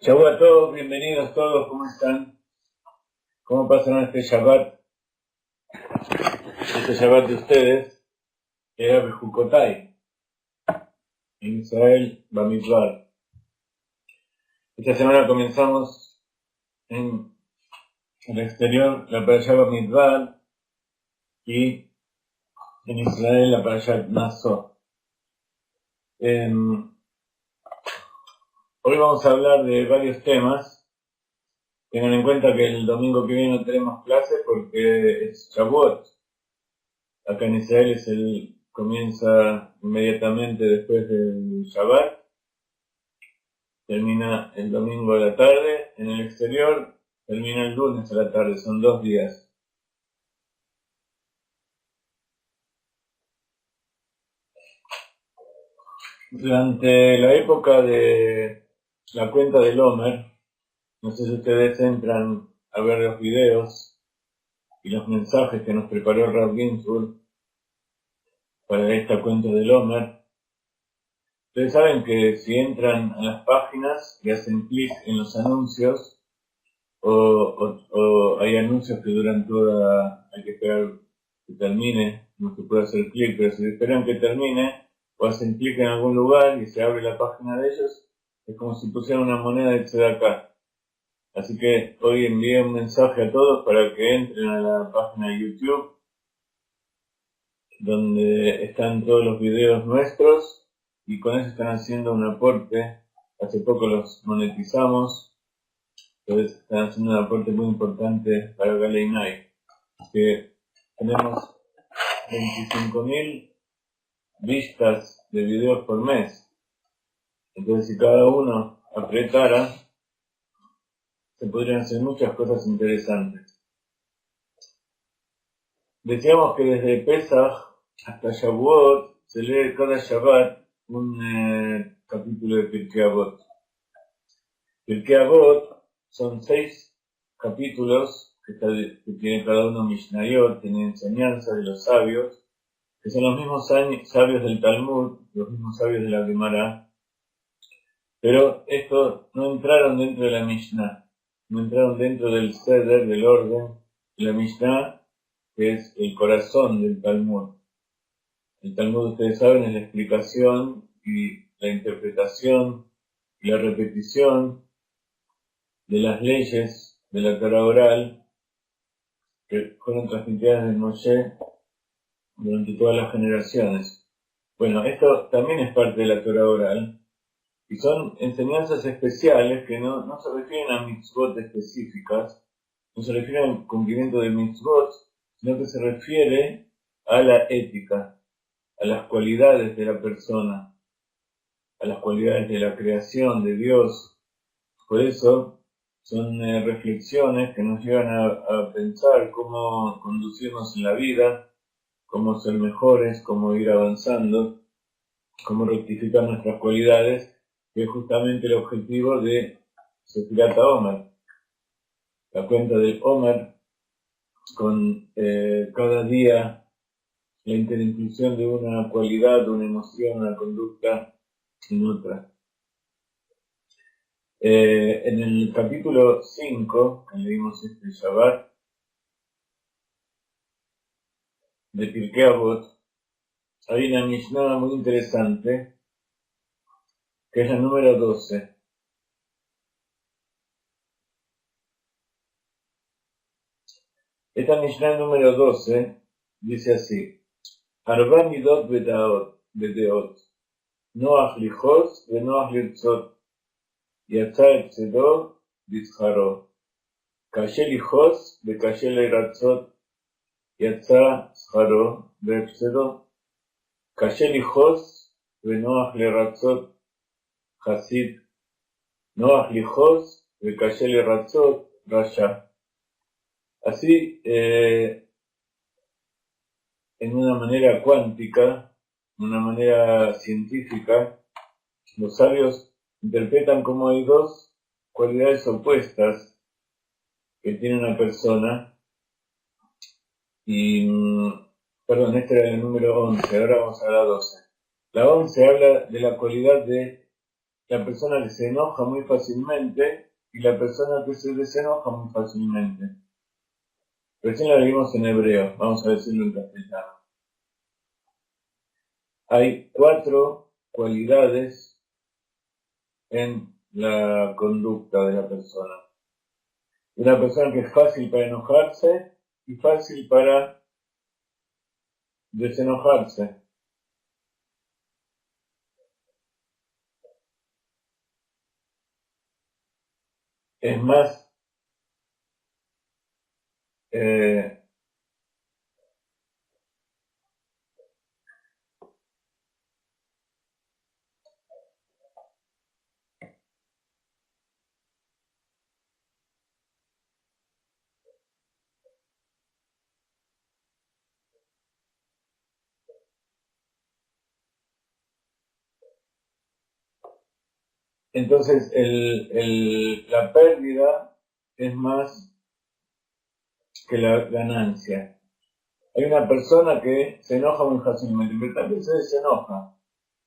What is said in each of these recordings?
Shabbat a todos, bienvenidos todos, ¿cómo están? ¿Cómo pasaron este Shabbat? Este Shabbat de ustedes, que era Bejucotai, en Israel, Bamidbar. Esta semana comenzamos en el exterior la Parashá Bamidbar y en Israel la Parashá Naso. Hoy vamos a hablar de varios temas. Tengan en cuenta que el domingo que viene no tenemos clase porque es Shavuot. Acá en Israel comienza inmediatamente después del Shabbat. Termina el domingo a la tarde. En el exterior termina el lunes a la tarde. Son 2 días. Durante la época de la cuenta del Omer, no sé si ustedes entran a ver los videos y los mensajes que nos preparó el Rav Ginsburg para esta cuenta del Omer. Ustedes saben que si entran a las páginas y hacen clic en los anuncios, o hay anuncios que duran hay que esperar que termine, no se puede hacer clic, pero si esperan que termine, o hacen clic en algún lugar y se abre la página de ellos, es como si pusieran una moneda de tzedakah. Así que hoy envié un mensaje a todos para que entren a la página de YouTube, donde están todos los videos nuestros, y con eso están haciendo un aporte. Hace poco los monetizamos, entonces están haciendo un aporte muy importante para Galei Night, que tenemos 25.000 vistas de videos por mes. Entonces si cada uno apretara, se podrían hacer muchas cosas interesantes. Decíamos que desde Pesach hasta Shavuot se lee cada Shabbat un capítulo de Pirkei Avot. Pirkei Avot son 6 capítulos que tiene cada uno Mishnayot, tiene enseñanzas de los sabios, que son los mismos sabios del Talmud, los mismos sabios de la Gemara, pero estos no entraron dentro de la Mishnah, no entraron dentro del Seder, del orden de la Mishnah, que es el corazón del Talmud. El Talmud, ustedes saben, es la explicación y la interpretación y la repetición de las leyes de la Torá oral que fueron transmitidas de Moshe durante todas las generaciones. Bueno, esto también es parte de la Torá oral y son enseñanzas especiales que no se refieren a mitzvot específicas, no se refieren al cumplimiento de mitzvot, sino que se refiere a la ética, a las cualidades de la persona, a las cualidades de la creación de Dios. Por eso son reflexiones que nos llevan a pensar cómo conducirnos en la vida, cómo ser mejores, cómo ir avanzando, cómo rectificar nuestras cualidades, que es justamente el objetivo de Sefirat HaOmer, la cuenta del Omer, con cada día la interinclusión de una cualidad, una emoción, una conducta en otra. En el capítulo 5, que leímos este Shabbat, de Pirkei Avot, hay una Mishnah muy interesante, que es la número 12. Esta Mishnah número 12 dice así: Arba midot bedeot, noach lijos venoach lirtzot, yatza etzedo bizharo, kashe lijos vekashe liratzot, yatza zharo beetzedo, kashe lijos venoach liratzot, hasid, noach lijos vekashe liratzot, rasha. Así, en una manera cuántica, una manera científica, los sabios interpretan como hay dos cualidades opuestas que tiene una persona. Y, perdón, este era el número 11, ahora vamos a la 12. La 11 habla de la cualidad de la persona que se enoja muy fácilmente y la persona que se desenoja muy fácilmente. Recién la vimos en hebreo, vamos a decirlo en castellano. Hay 4 cualidades en la conducta de la persona. Una persona que es fácil para enojarse y fácil para desenojarse. Es más, entonces la pérdida es más que la ganancia. Hay una persona que se enoja muy fácilmente, pero también se desenoja.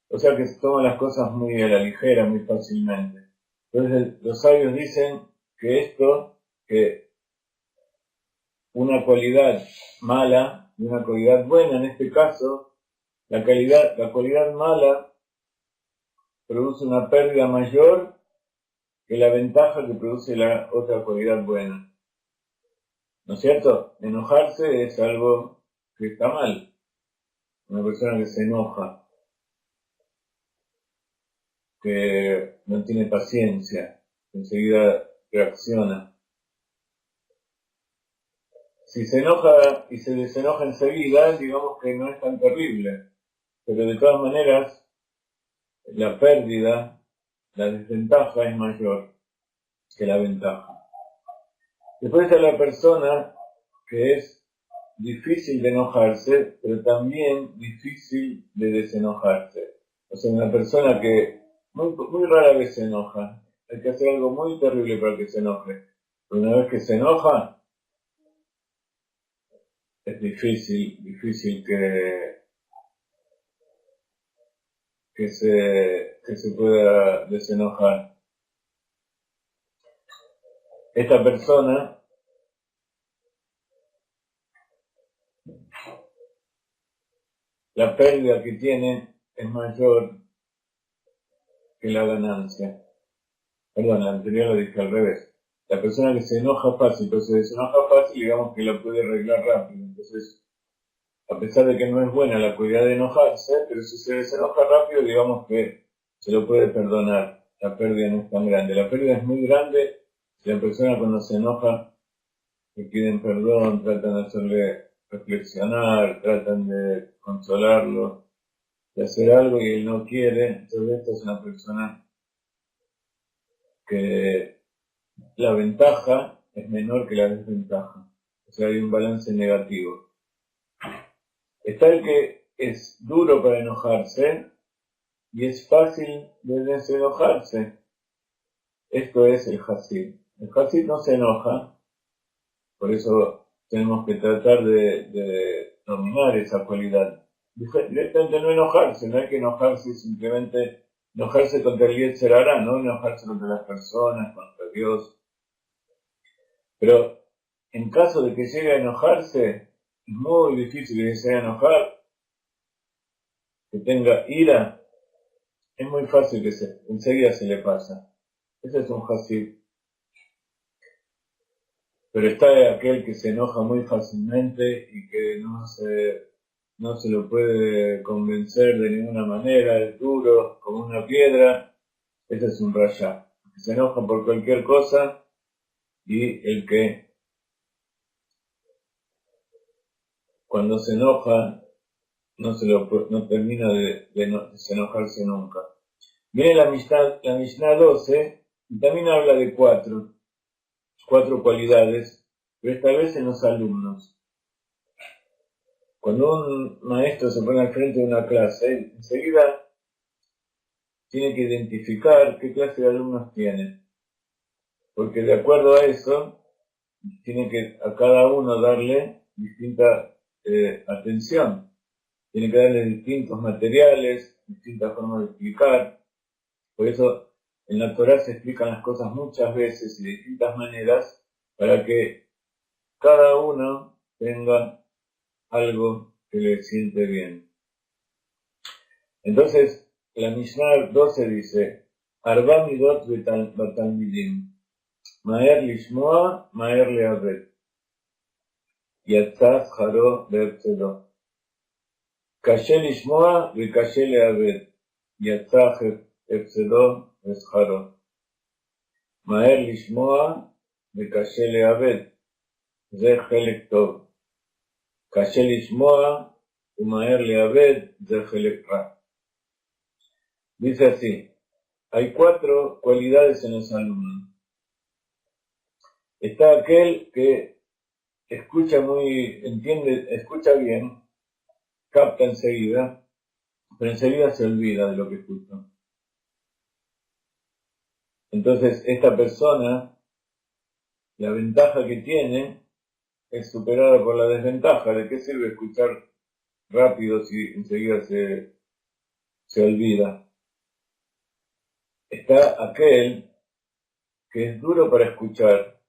O sea que se toma las cosas muy a la ligera, muy fácilmente. Entonces los sabios dicen que una cualidad mala y una cualidad buena, en este caso, la cualidad mala produce una pérdida mayor que la ventaja que produce la otra cualidad buena. ¿No es cierto? Enojarse es algo que está mal. Una persona que se enoja, que no tiene paciencia, enseguida reacciona. Si se enoja y se desenoja enseguida, digamos que no es tan terrible. Pero de todas maneras, la pérdida, la desventaja es mayor que la ventaja. Después está la persona que es difícil de enojarse, pero también difícil de desenojarse. O sea, una persona que muy rara vez se enoja. Hay que hacer algo muy terrible para que se enoje. Pero una vez que se enoja, es difícil que se pueda desenojar. Esta persona la pérdida que tiene es mayor que la ganancia. Perdón, la anterior lo dije al revés. La persona que se enoja fácil, pero se desenoja fácil, digamos que lo puede arreglar rápido. Entonces, a pesar de que no es buena la cualidad de enojarse, pero si se desenoja rápido, digamos que se lo puede perdonar. La pérdida no es tan grande. La pérdida es muy grande si la persona cuando se enoja le piden perdón, tratan de hacerle reflexionar, tratan de consolarlo, de hacer algo y él no quiere. Entonces esta es una persona que la ventaja es menor que la desventaja. O sea, hay un balance negativo. Está el que es duro para enojarse y es fácil de desenojarse. Esto es el Hasid. El Hasid no se enoja, por eso tenemos que tratar de dominar esa cualidad. Directamente no enojarse, no hay que enojarse simplemente, enojarse contra el Yetzer Hará, no enojarse contra las personas, contra Dios. Pero en caso de que llegue a enojarse, es muy difícil que se llegue a enojar, que tenga ira, es muy fácil que enseguida se le pasa. Ese es un Hasid. pero está aquel que se enoja muy fácilmente y que no se lo puede convencer de ninguna manera, es duro como una piedra. Ese es un rasha, que se enoja por cualquier cosa, y el que cuando se enoja no termina de desenojarse nunca. Viene la Mishnah 12 y también habla de cuatro cualidades, pero esta vez en los alumnos. Cuando un maestro se pone al frente de una clase, enseguida tiene que identificar qué clase de alumnos tiene, porque de acuerdo a eso tiene que a cada uno darle distinta atención, tiene que darle distintos materiales, distintas formas de explicar. Por eso en la Torá se explican las cosas muchas veces y de distintas maneras para que cada uno tenga algo que le siente bien. Entonces, la Mishnah 12 dice, Arba midot batalmidim, Maer lishmoa, Maer leabed, Yatzaz jaro be'epsedo, Kashe lishmoa, Vikashe leabed, Yatzaz הפסדו ושכרו. מהר לשמוע וקשה לאבד, זה חלק טוב. קשה לשמוע ומהר לאבד, זה חלק רע. Dice así, hay cuatro cualidades en los alumnos. Está aquel que escucha escucha bien, capta enseguida, pero enseguida se olvida de lo que escucha. Entonces, esta persona, la ventaja que tiene es superada por la desventaja. ¿De qué sirve escuchar rápido si enseguida se olvida? Está aquel que es duro para escuchar.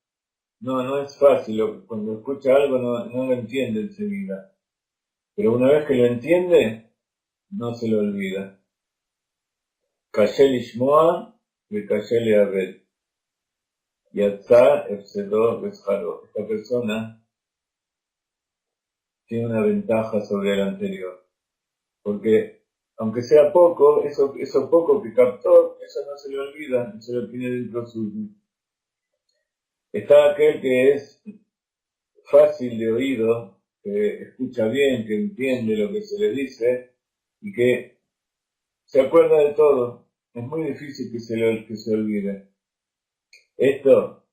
No es fácil. Cuando escucha algo no lo entiende enseguida. Pero una vez que lo entiende, no se lo olvida. Kashe lishmoa vekashe leabed. Yatzá efsedó vesharo. Esta persona tiene una ventaja sobre el anterior. Porque, aunque sea poco, eso poco que captó, eso no se le olvida, no se lo tiene dentro suyo. Está aquel que es fácil de oído, que escucha bien, que entiende lo que se le dice y que se acuerda de todo. Es muy difícil que se olvide. Esto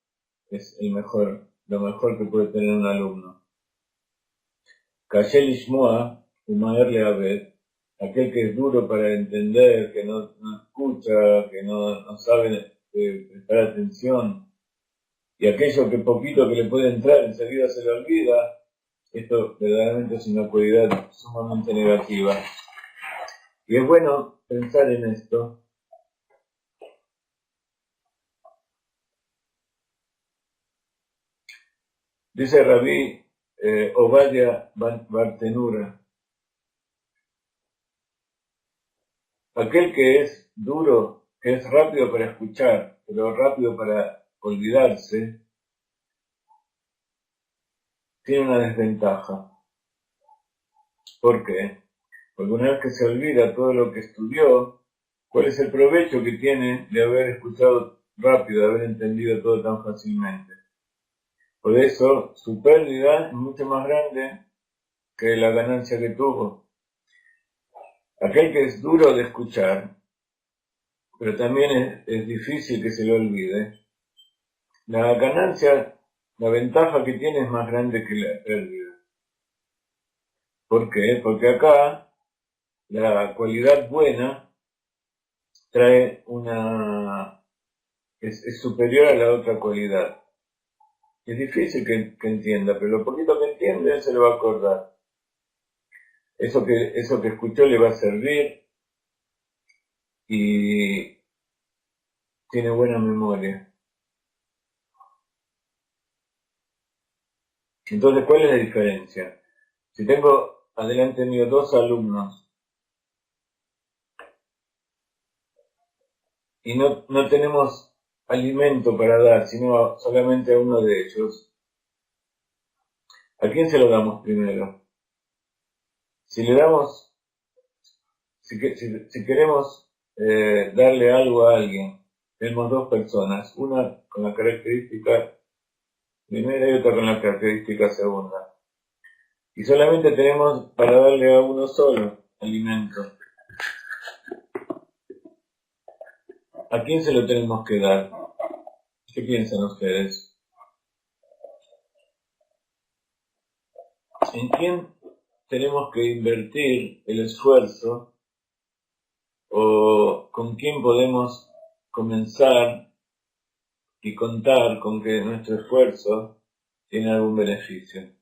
es lo mejor que puede tener un alumno. Kashe lishmoa umaer leabed, aquel que es duro para entender, que no escucha, que no sabe prestar atención, y aquello que poquito que le puede entrar enseguida se le olvida, esto verdaderamente es una cualidad sumamente negativa. Y es bueno pensar en esto. Dice Rabí Ovadia Bartenura, aquel que es duro, que es rápido para escuchar, pero rápido para olvidarse, tiene una desventaja. ¿Por qué? Porque una vez que se olvida todo lo que estudió, ¿cuál es el provecho que tiene de haber escuchado rápido, de haber entendido todo tan fácilmente? Por eso, su pérdida es mucho más grande que la ganancia que tuvo. Aquel que es duro de escuchar, pero también es difícil que se lo olvide, la ganancia, la ventaja que tiene es más grande que la pérdida. ¿Por qué? Porque acá la cualidad buena trae es superior a la otra cualidad. Es difícil que entienda, pero lo poquito que entiende él se lo va a acordar. Eso que escuchó le va a servir y tiene buena memoria. Entonces, ¿cuál es la diferencia? Si tengo adelante mío dos alumnos y no tenemos alimento para dar, sino solamente a uno de ellos, ¿A quién se lo damos primero? Si le damos, si queremos darle algo a alguien, tenemos dos personas, una con la característica primera y otra con la característica segunda. Y solamente tenemos para darle a uno solo alimento. ¿A quién se lo tenemos que dar? ¿Qué piensan ustedes? ¿En quién tenemos que invertir el esfuerzo? ¿O con quién podemos comenzar y contar con que nuestro esfuerzo tiene algún beneficio?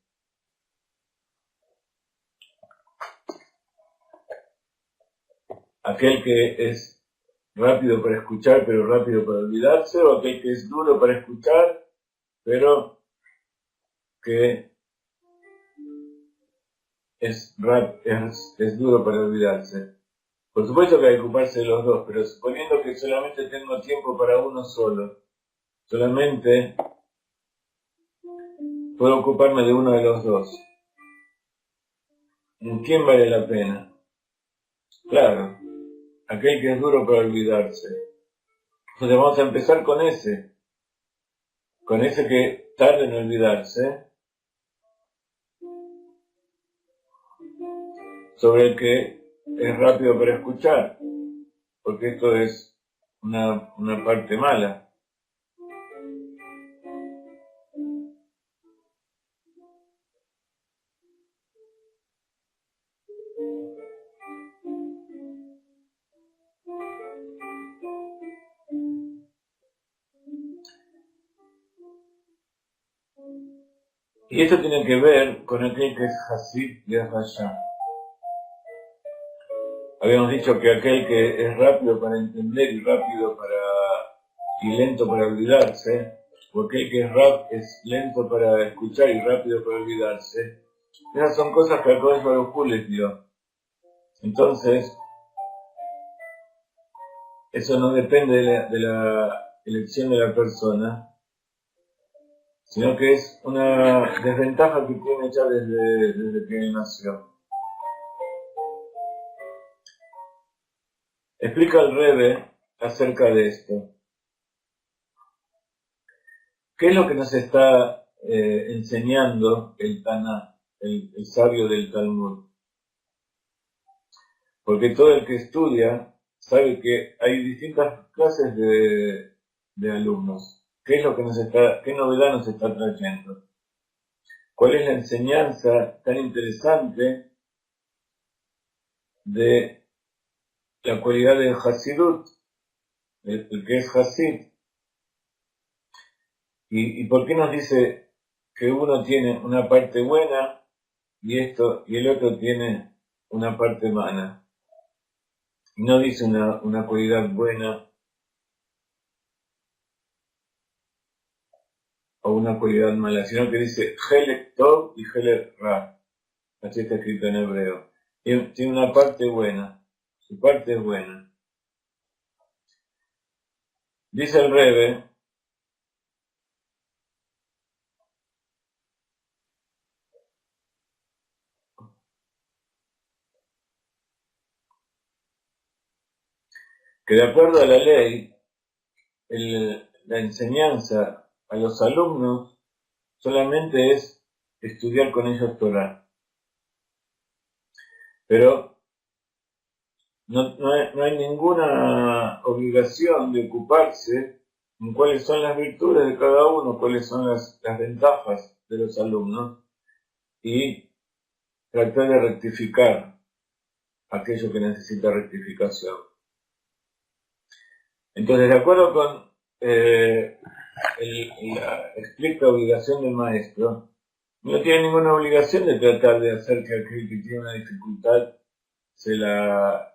¿Aquel que es rápido para escuchar pero rápido para olvidarse, o aquel que es duro para escuchar pero que es duro para olvidarse? Por supuesto que hay que ocuparse de los dos, pero suponiendo que solamente tengo tiempo para uno solo, solamente puedo ocuparme de uno de los dos. ¿En quién vale la pena? Claro, aquel que es duro para olvidarse. Entonces vamos a empezar con ese que tarda en olvidarse, sobre el que es rápido para escuchar, porque esto es una parte mala. Y esto tiene que ver con aquel que es Hasid y es Rasha. Habíamos dicho que aquel que es rápido para entender y lento para olvidarse, o aquel que es lento para escuchar y rápido para olvidarse, esas son cosas que el Kodesh Baruj Hu les dio. Entonces, eso no depende de la elección de la persona, sino que es una desventaja que tiene ya desde que él nació. Explica el Rebbe acerca de esto. ¿Qué es lo que nos está enseñando el Taná, el sabio del Talmud? Porque todo el que estudia sabe que hay distintas clases de alumnos. ¿Qué es lo que qué novedad nos está trayendo? ¿Cuál es la enseñanza tan interesante de la cualidad del Hasidut, el que es Hasid? ¿Y por qué nos dice que uno tiene una parte buena y el otro tiene una parte mala? No dice una cualidad buena o una cualidad mala, sino que dice Helek Tov y Helek Ra. Así está escrito en hebreo. Tiene una parte buena, su parte es buena. Dice el Rebbe que de acuerdo a la ley, la enseñanza a los alumnos solamente es estudiar con ellos Torah. Pero no hay ninguna obligación de ocuparse en cuáles son las virtudes de cada uno, cuáles son las ventajas de los alumnos y tratar de rectificar aquello que necesita rectificación. Entonces, de acuerdo con la estricta obligación del maestro, no tiene ninguna obligación de tratar de hacer que aquel que tiene una dificultad se la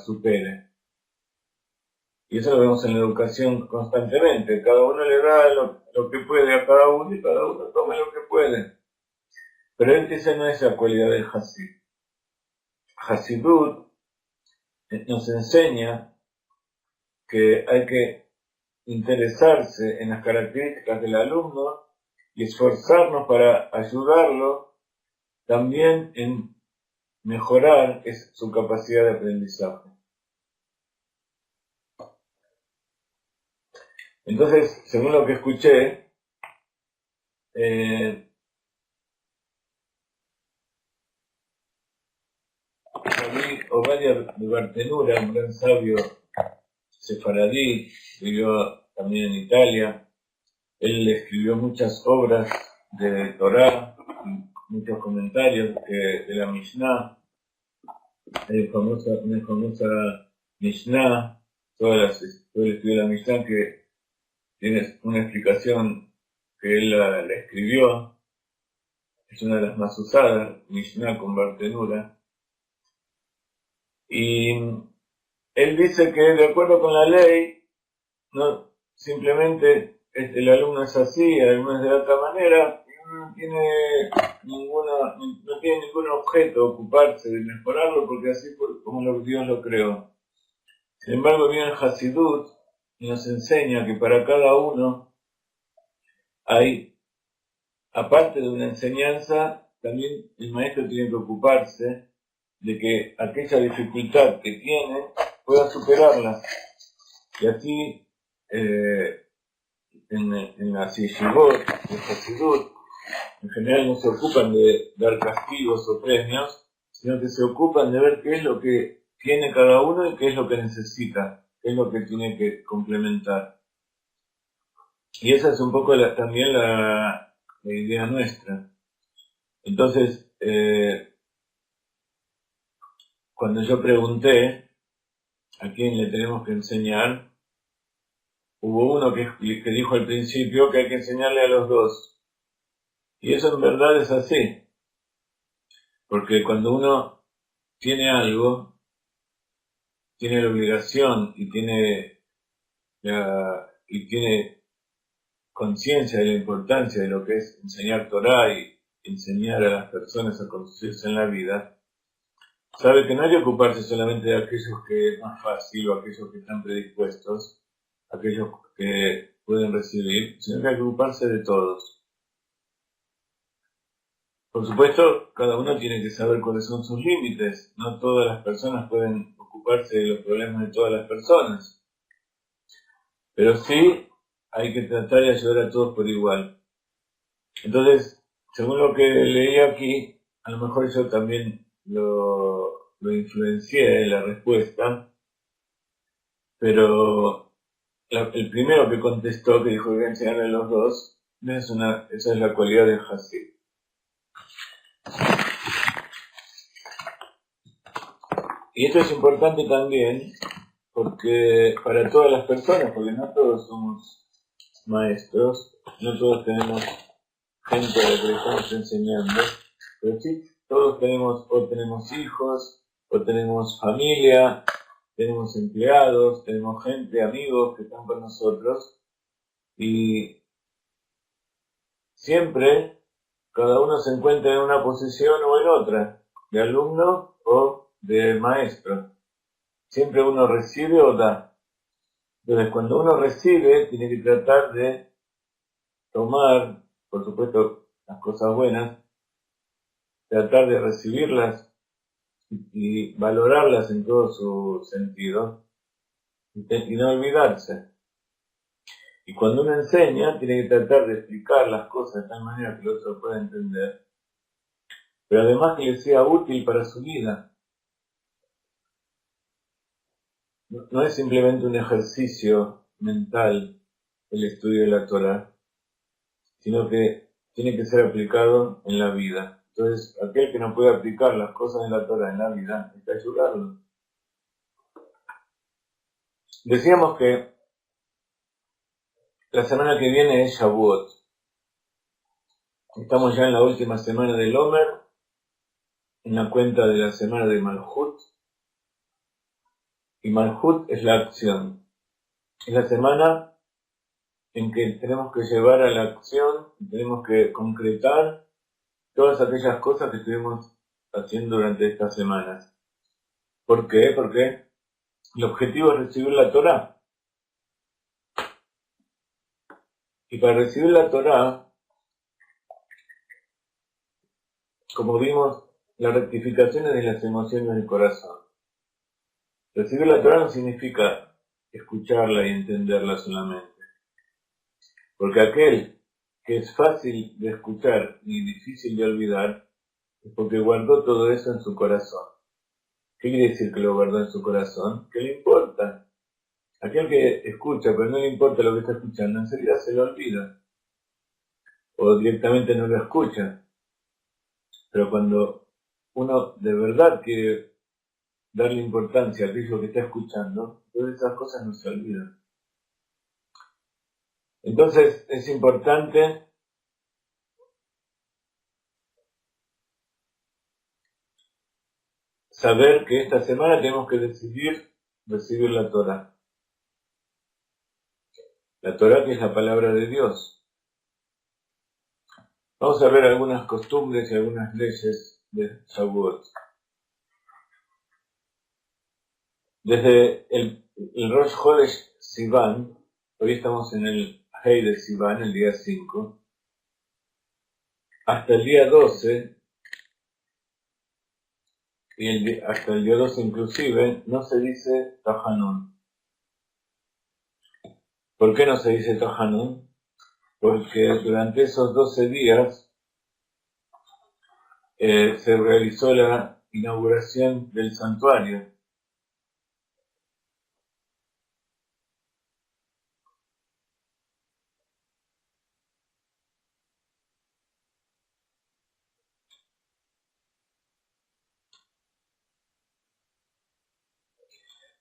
supere. Y eso lo vemos en la educación constantemente. Cada uno le da lo que puede a cada uno y cada uno toma lo que puede. Pero esa no es la cualidad del Hasid. Hasidut nos enseña que hay que interesarse en las características del alumno y esforzarnos para ayudarlo también en mejorar su capacidad de aprendizaje. Entonces, según lo que escuché, Rabbi Ovadia de Bartenura, un gran sabio sefaradí, vivió también en Italia. Él escribió muchas obras de Torah, muchos comentarios de la Mishnah, una famosa Mishnah, todo el estudio de la Mishnah que tiene una explicación que él la escribió, es una de las más usadas, Mishnah con Bartenura. Y él dice que de acuerdo con la ley, no simplemente el alumno es así, el alumno es de otra manera, y uno no tiene ningún objeto ocuparse de mejorarlo, porque así como Dios lo creó. Sin embargo, viene el Hasidut y nos enseña que para cada uno hay, aparte de una enseñanza, también el maestro tiene que ocuparse de que aquella dificultad que tiene pueda superarla. Y así, en las yeshivot, en Hasidut, en general no se ocupan de dar castigos o premios, sino que se ocupan de ver qué es lo que tiene cada uno y qué es lo que necesita, qué es lo que tiene que complementar. Y esa es un poco también la idea nuestra. Entonces, cuando yo pregunté a quién le tenemos que enseñar, hubo uno que dijo al principio que hay que enseñarle a los dos. Y eso en verdad es así. Porque cuando uno tiene algo, tiene la obligación y tiene conciencia de la importancia de lo que es enseñar Torah y enseñar a las personas a conducirse en la vida, sabe que no hay que ocuparse solamente de aquellos que es más fácil o aquellos que están predispuestos, aquellos que pueden recibir, sino que hay que ocuparse de todos. Por supuesto, cada uno tiene que saber cuáles son sus límites. No todas las personas pueden ocuparse de los problemas de todas las personas. Pero sí hay que tratar de ayudar a todos por igual. Entonces, según lo que leí aquí, a lo mejor yo también lo influencié en la respuesta, pero el primero que contestó, que dijo que iba a enseñarle a los dos, esa es la cualidad del Hasid. Y esto es importante también porque para todas las personas, porque no todos somos maestros, no todos tenemos gente a la que le estamos enseñando, pero sí todos tenemos hijos, o tenemos familia, tenemos empleados, tenemos gente, amigos que están con nosotros, y siempre cada uno se encuentra en una posición o en otra, de alumno o de maestro. Siempre uno recibe o da. Entonces, cuando uno recibe, tiene que tratar de tomar, por supuesto, las cosas buenas, tratar de recibirlas y valorarlas en todo su sentido, y no olvidarse. Y cuando uno enseña, tiene que tratar de explicar las cosas de tal manera que el otro pueda entender, pero además que le sea útil para su vida. No es simplemente un ejercicio mental el estudio de la Torah, sino que tiene que ser aplicado en la vida. Entonces, aquel que no puede aplicar las cosas de la Torah en la vida, hay que ayudarlo. Decíamos que la semana que viene es Shavuot. Estamos ya en la última semana del Omer, en la cuenta de la semana de Malhut. Y Malhut es la acción. Es la semana en que tenemos que llevar a la acción, tenemos que concretar todas aquellas cosas que estuvimos haciendo durante estas semanas. ¿Por qué? Porque el objetivo es recibir la Torah. Y para recibir la Torah como vimos, la rectificación es de las emociones del corazón. Recibir la Torah no significa escucharla y entenderla solamente. Porque aquel que es fácil de escuchar y difícil de olvidar, es porque guardó todo eso en su corazón. ¿Qué quiere decir que lo guardó en su corazón? Que le importa. Aquel que escucha, pero no le importa lo que está escuchando, enseguida se lo olvida. O directamente no lo escucha. Pero cuando uno de verdad quiere darle importancia a aquello que está escuchando, todas esas cosas no se olvidan. Entonces es importante saber que esta semana tenemos que decidir recibir la Torah. La Torah, que es la palabra de Dios. Vamos a ver algunas costumbres y algunas leyes de Shavuot. Desde el Rosh Chodesh Sivan, hoy estamos en el Hei de Sivan, el día 5, hasta el día 12, y hasta el día 12 inclusive, no se dice Tahanun. ¿Por qué no se dice Tahanun? Porque durante esos 12 días se realizó la inauguración del santuario.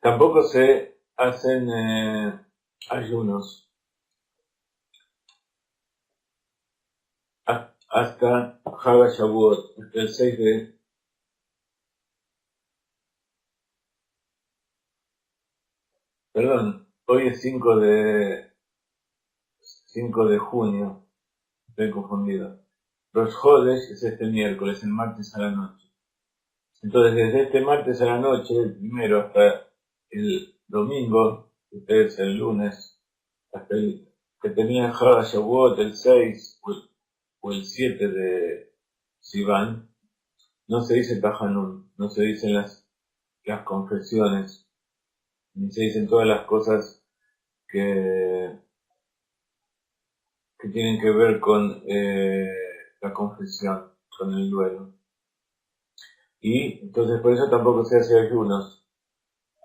Tampoco se hacen ayunos hasta Hag Shavuot, hasta el 6 de... Perdón, hoy es 5 de junio, estoy confundido. Rosh Chodesh es este miércoles, el martes a la noche. Entonces, desde este martes a la noche, el primero, hasta el domingo, que es el lunes, hasta el que tenía Hag Shavuot, el 6 o el 7 de Sivan, no se dice Tahanun, no se dicen las confesiones, ni se dicen todas las cosas que tienen que ver con la confesión, con el duelo. Y entonces por eso tampoco se hace ayunos.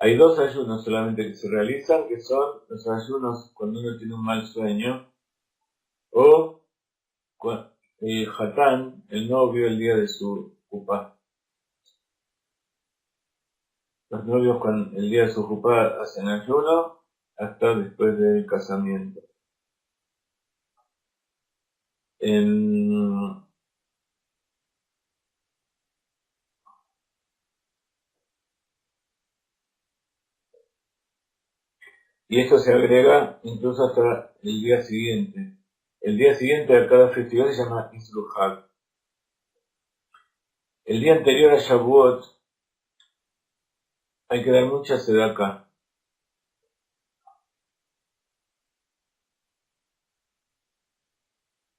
Hay 2 ayunos solamente que se realizan, que son los ayunos cuando uno tiene un mal sueño, o el Hatán, el novio, el día de su jupá. Los novios el día de su jupá hacen ayuno hasta después del casamiento. Y esto se agrega incluso hasta el día siguiente. El día siguiente a cada festival se llama Isru Hag. El día anterior a Shavuot hay que dar mucha tzedakah.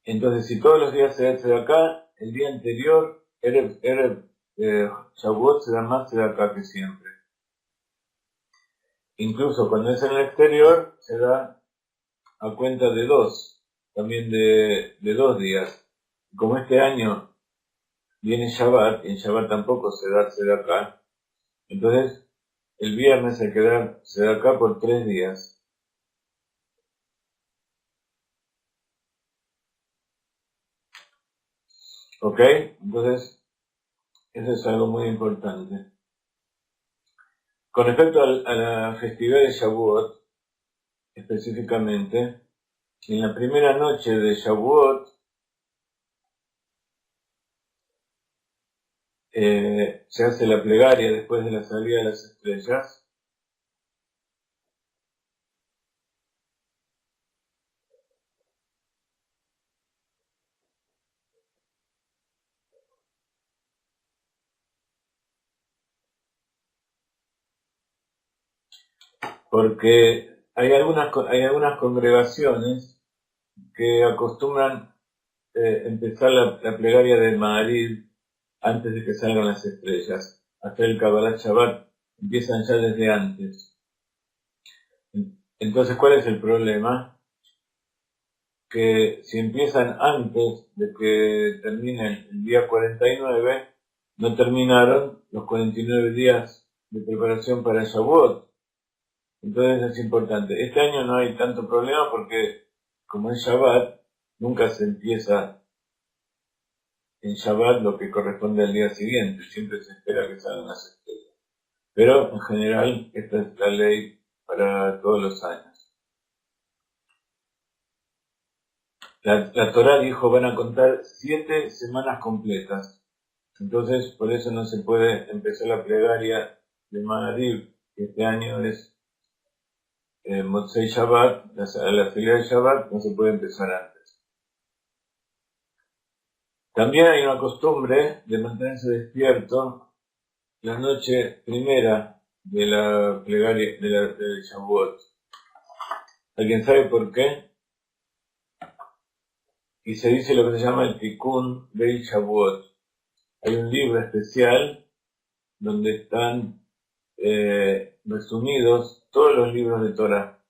Entonces, si todos los días se da tzedakah, el día anterior, Shavuot, se da más tzedakah que siempre. Incluso cuando es en el exterior, se da a cuenta de 2, también de 2 días. Como este año viene Shabbat, y en Shabbat tampoco se da tzedakah, entonces el viernes hay que dar tzedakah por 3 días. ¿Ok? Entonces, eso es algo muy importante. Con respecto a la festividad de Shavuot, específicamente, en la primera noche de Shavuot, se hace la plegaria después de la salida de las estrellas. Porque hay algunas congregaciones que acostumbran empezar la plegaria del Maariv antes de que salgan las estrellas. Hasta el Kabbalat Shabbat empiezan ya desde antes. Entonces, ¿cuál es el problema? Que si empiezan antes de que termine el día 49, no terminaron los 49 días de preparación para Shavuot. Entonces es importante. Este año no hay tanto problema porque, como es Shabbat, nunca se empieza en Shabbat lo que corresponde al día siguiente. Siempre se espera que salgan las estrellas. Pero, en general, esta es la ley para todos los años. La Torá dijo van a contar 7 semanas completas. Entonces, por eso no se puede empezar la plegaria de Maariv, que este año es Motzei Shabbat, la fila de Shabbat no se puede empezar antes. También hay una costumbre de mantenerse despierto la noche primera de la plegaria de Shavuot. ¿Alguien sabe por qué? Y se dice lo que se llama el Tikkun Beil Shavuot. Hay un libro especial donde están resumidos todos los libros de Torah,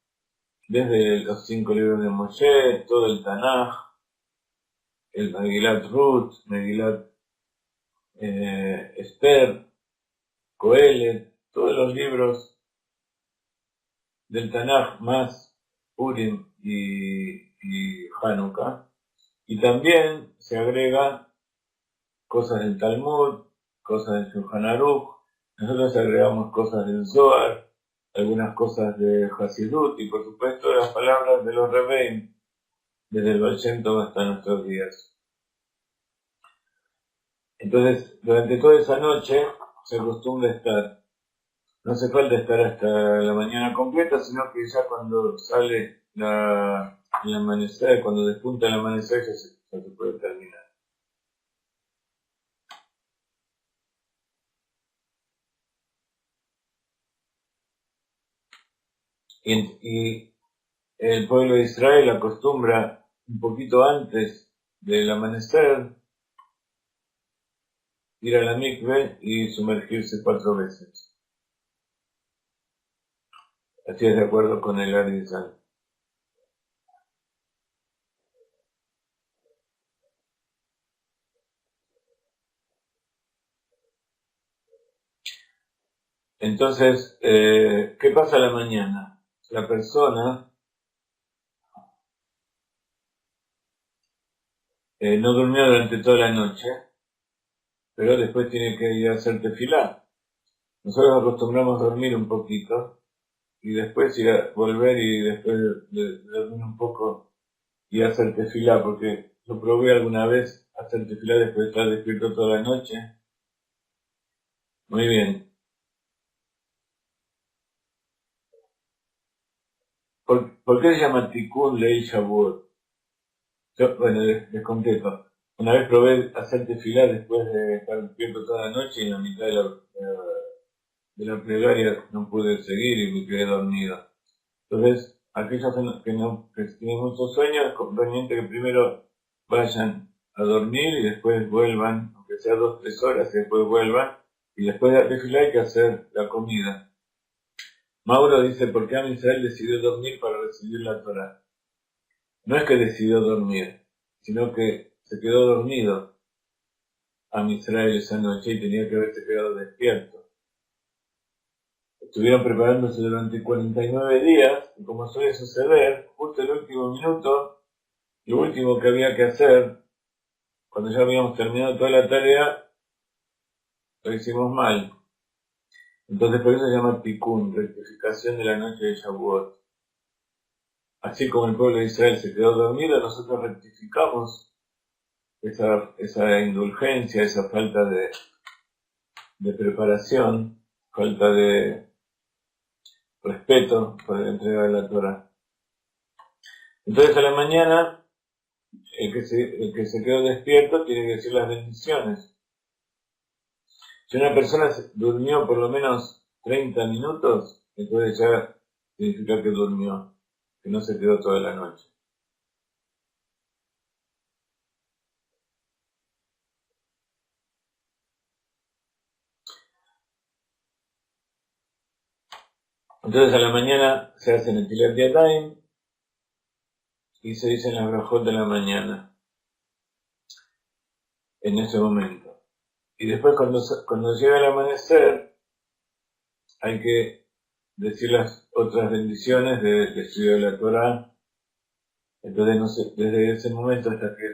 desde los 5 libros de Moshe, todo el Tanaj, el Megilat Ruth, Megilat Esther, Coelet, todos los libros del Tanaj más Purim y Hanukkah. Y también se agrega cosas del Talmud, cosas del Shulchan Aruch. Nosotros agregamos cosas del Zohar, algunas cosas de Hasidut y por supuesto las palabras de los Rebbeim, desde el Baal Shem Tov hasta nuestros días. Entonces, durante toda esa noche se acostumbra estar. No hace falta estar hasta la mañana completa, sino que ya cuando sale el amanecer, cuando despunta el amanecer, ya se puede terminar. Y el pueblo de Israel acostumbra un poquito antes del amanecer ir a la mikve y sumergirse 4 veces. Así es de acuerdo con el Arizal. Entonces, ¿qué pasa a la mañana? La persona no durmió durante toda la noche, pero después tiene que ir a hacer tefilá. Nosotros acostumbramos a dormir un poquito y después ir a volver y después de dormir un poco y hacer tefilá, porque yo probé alguna vez hacer tefilá después de estar despierto toda la noche. Muy bien. ¿Por qué se llama Tikkun Leil Shavuot? Bueno, les contesto. Una vez probé hacer tefilá después de estar despierto toda la noche y en la mitad de la plegaria no pude seguir y me quedé dormido. Entonces, aquellos que tienen mucho sueño, es conveniente que primero vayan a dormir y después vuelvan, aunque sea 2-3 horas, y después vuelvan, y después de la tefilá hay que hacer la comida. Mauro dice, ¿por qué Amisrael decidió dormir para recibir la Torah? No es que decidió dormir, sino que se quedó dormido Amisrael esa noche y tenía que haberse quedado despierto. Estuvieron preparándose durante 49 días, y como suele suceder, justo el último minuto, lo último que había que hacer, cuando ya habíamos terminado toda la tarea, lo hicimos mal. Entonces por eso se llama Tikkun, rectificación de la noche de Shavuot. Así como el pueblo de Israel se quedó dormido, nosotros rectificamos esa indulgencia, esa falta de preparación, falta de respeto por la entrega de la Torah. Entonces a la mañana, el que se quedó despierto tiene que decir las bendiciones. Si una persona durmió por lo menos 30 minutos, entonces ya significa que durmió, que no se quedó toda la noche. Entonces a la mañana se hace Netilat Yadayim y se dicen las brajot de la mañana, en ese momento. Y después cuando llega el amanecer, hay que decir las otras bendiciones del estudio de la Torah. Entonces no se, desde ese momento hasta que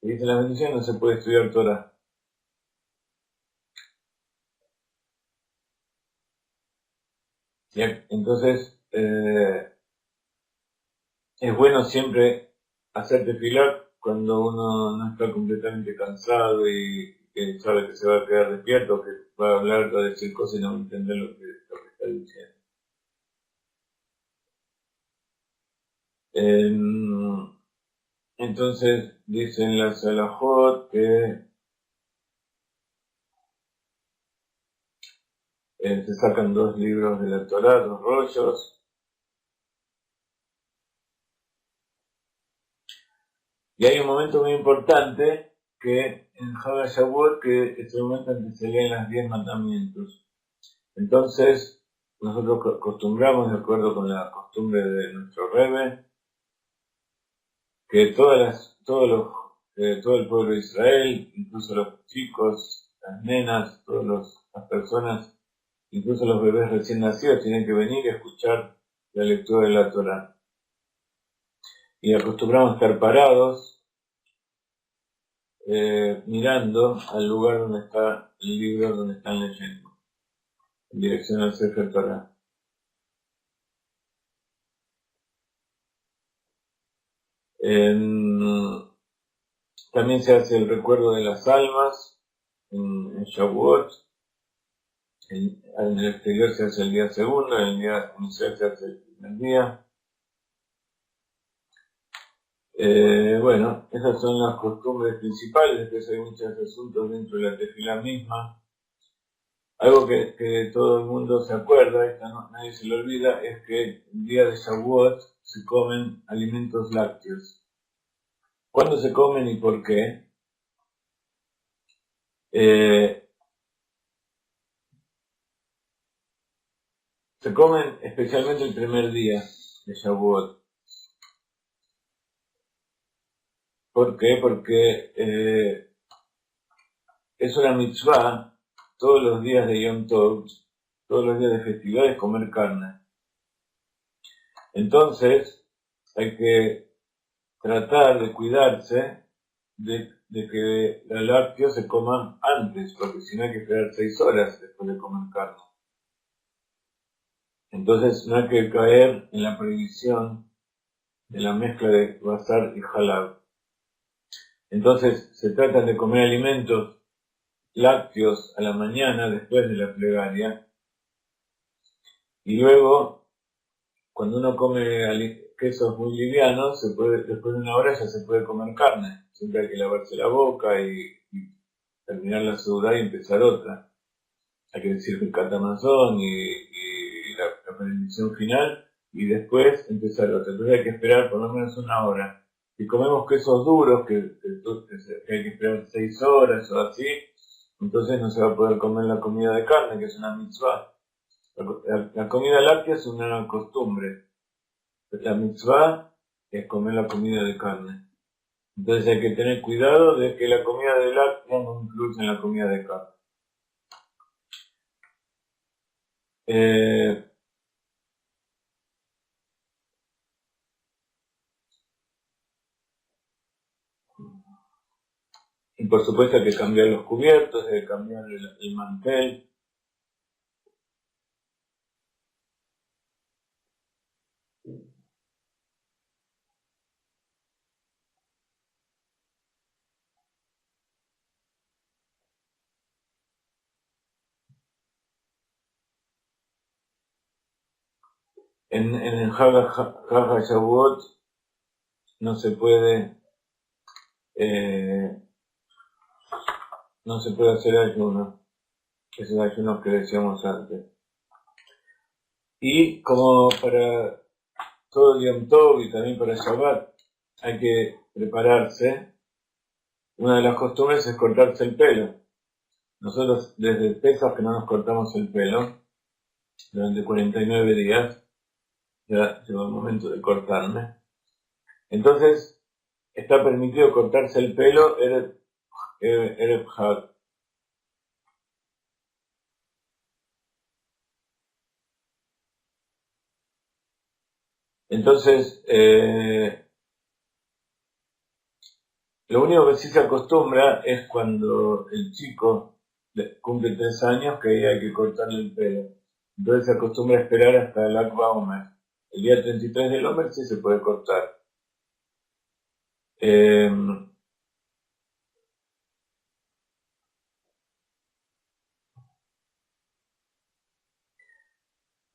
se dicen las bendiciones no se puede estudiar Torah. Entonces es bueno siempre hacer tefilah cuando uno no está completamente cansado y que sabe que se va a quedar despierto, que va a hablar, va a decir cosas y no va a entender lo que está diciendo. Entonces dicen las salahot que se sacan 2 libros de la Torah, 2 rollos, y hay un momento muy importante que en Hag HaShavuot, que es el momento en que se leen las 10 mandamientos. Entonces nosotros acostumbramos, de acuerdo con la costumbre de nuestro Rebbe, que todo el pueblo de Israel, incluso los chicos, las nenas, las personas, incluso los bebés recién nacidos, tienen que venir a escuchar la lectura de la Torah. Y acostumbramos a estar parados, mirando al lugar donde está el libro donde están leyendo, en dirección al Sefer Torah. También se hace el recuerdo de las almas en Shavuot. En el exterior se hace el día segundo, en el día inicial se hace el primer día. Bueno, esas son las costumbres principales. Después hay muchos asuntos dentro de la tefilá misma. Algo que todo el mundo se acuerda, nadie se lo olvida, es que el día de Shavuot se comen alimentos lácteos. ¿Cuándo se comen y por qué? Se comen especialmente el primer día de Shavuot. ¿Por qué? Porque es una mitzvah todos los días de Yom Tov, todos los días de festividades, comer carne. Entonces hay que tratar de cuidarse de que los lácteos se coman antes, porque si no hay que esperar 6 horas después de comer carne. Entonces no hay que caer en la prohibición de la mezcla de basar y halab. Entonces se tratan de comer alimentos lácteos a la mañana después de la plegaria, y luego cuando uno come quesos muy livianos, después de 1 hora ya se puede comer carne. Siempre hay que lavarse la boca y terminar la sudá y empezar otra. Hay que decir el catamazón y la bendición final, y después empezar otra. Entonces hay que esperar por lo menos 1 hora. Si comemos quesos duros, que hay que esperar 6 horas o así, entonces no se va a poder comer la comida de carne, que es una mitzvah. La comida láctea es una costumbre. La mitzvah es comer la comida de carne. Entonces hay que tener cuidado de que la comida de láctea no influya en la comida de carne. Y por supuesto hay que cambiar los cubiertos, hay que cambiar el mantel. En el Hag HaShavuot no se puede hacer ayuno, esos ayunos que decíamos antes. Y como para todo el Yom Tov y también para Shabbat hay que prepararse, una de las costumbres es cortarse el pelo. Nosotros desde el Pesaj que no nos cortamos el pelo durante 49 días, ya llegó el momento de cortarme. Entonces, está permitido cortarse el pelo Erev Hag. Entonces, lo único que sí se acostumbra es cuando el chico cumple 3 años que ahí hay que cortarle el pelo. Entonces se acostumbra a esperar hasta el Akba Omer. El día 33 del Omer sí se puede cortar.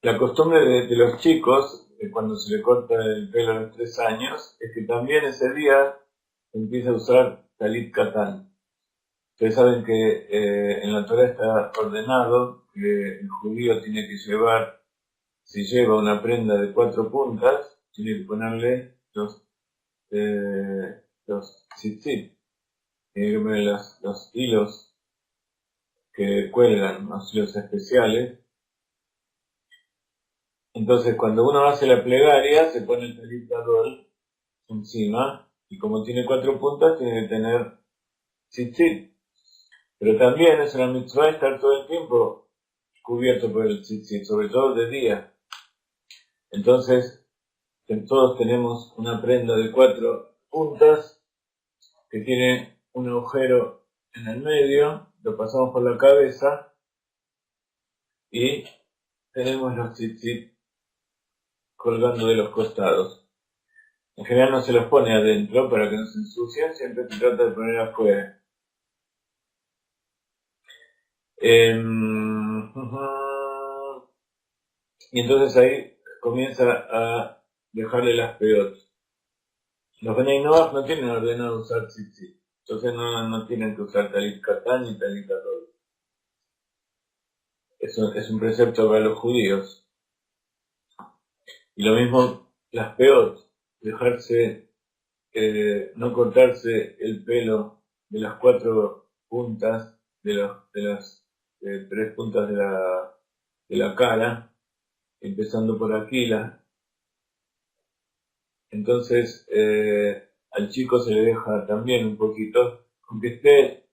La costumbre de los chicos, cuando se le corta el pelo a los 3 años, es que también ese día empieza a usar talit katán. Ustedes saben que en la Torah está ordenado que el judío tiene que llevar, si lleva una prenda de 4 puntas, tiene que ponerle los tzitzit, tiene que poner los hilos que cuelgan, los hilos especiales. Entonces, cuando uno hace la plegaria, se pone el talit gadol encima, y como tiene 4 puntas, tiene que tener tzitzit. Pero también es una mitzvah estar todo el tiempo cubierto por el tzitzit, sobre todo de día. Entonces, todos tenemos una prenda de 4 puntas que tiene un agujero en el medio, lo pasamos por la cabeza y tenemos los tzitzit colgando de los costados. En general no se los pone adentro para que no se ensucien, siempre se trata de poner afuera. Y entonces ahí comienza a dejarle las peotas. Los Benei Noach no tienen ordenado usar tzitzit, entonces no tienen que usar talit katán ni talit gadol. Eso es un precepto para los judíos. Y lo mismo las peot, dejarse, no cortarse el pelo de las 4 puntas, de las 3 puntas de la cara, empezando por aquí. Entonces al chico se le deja también un poquito, aunque esté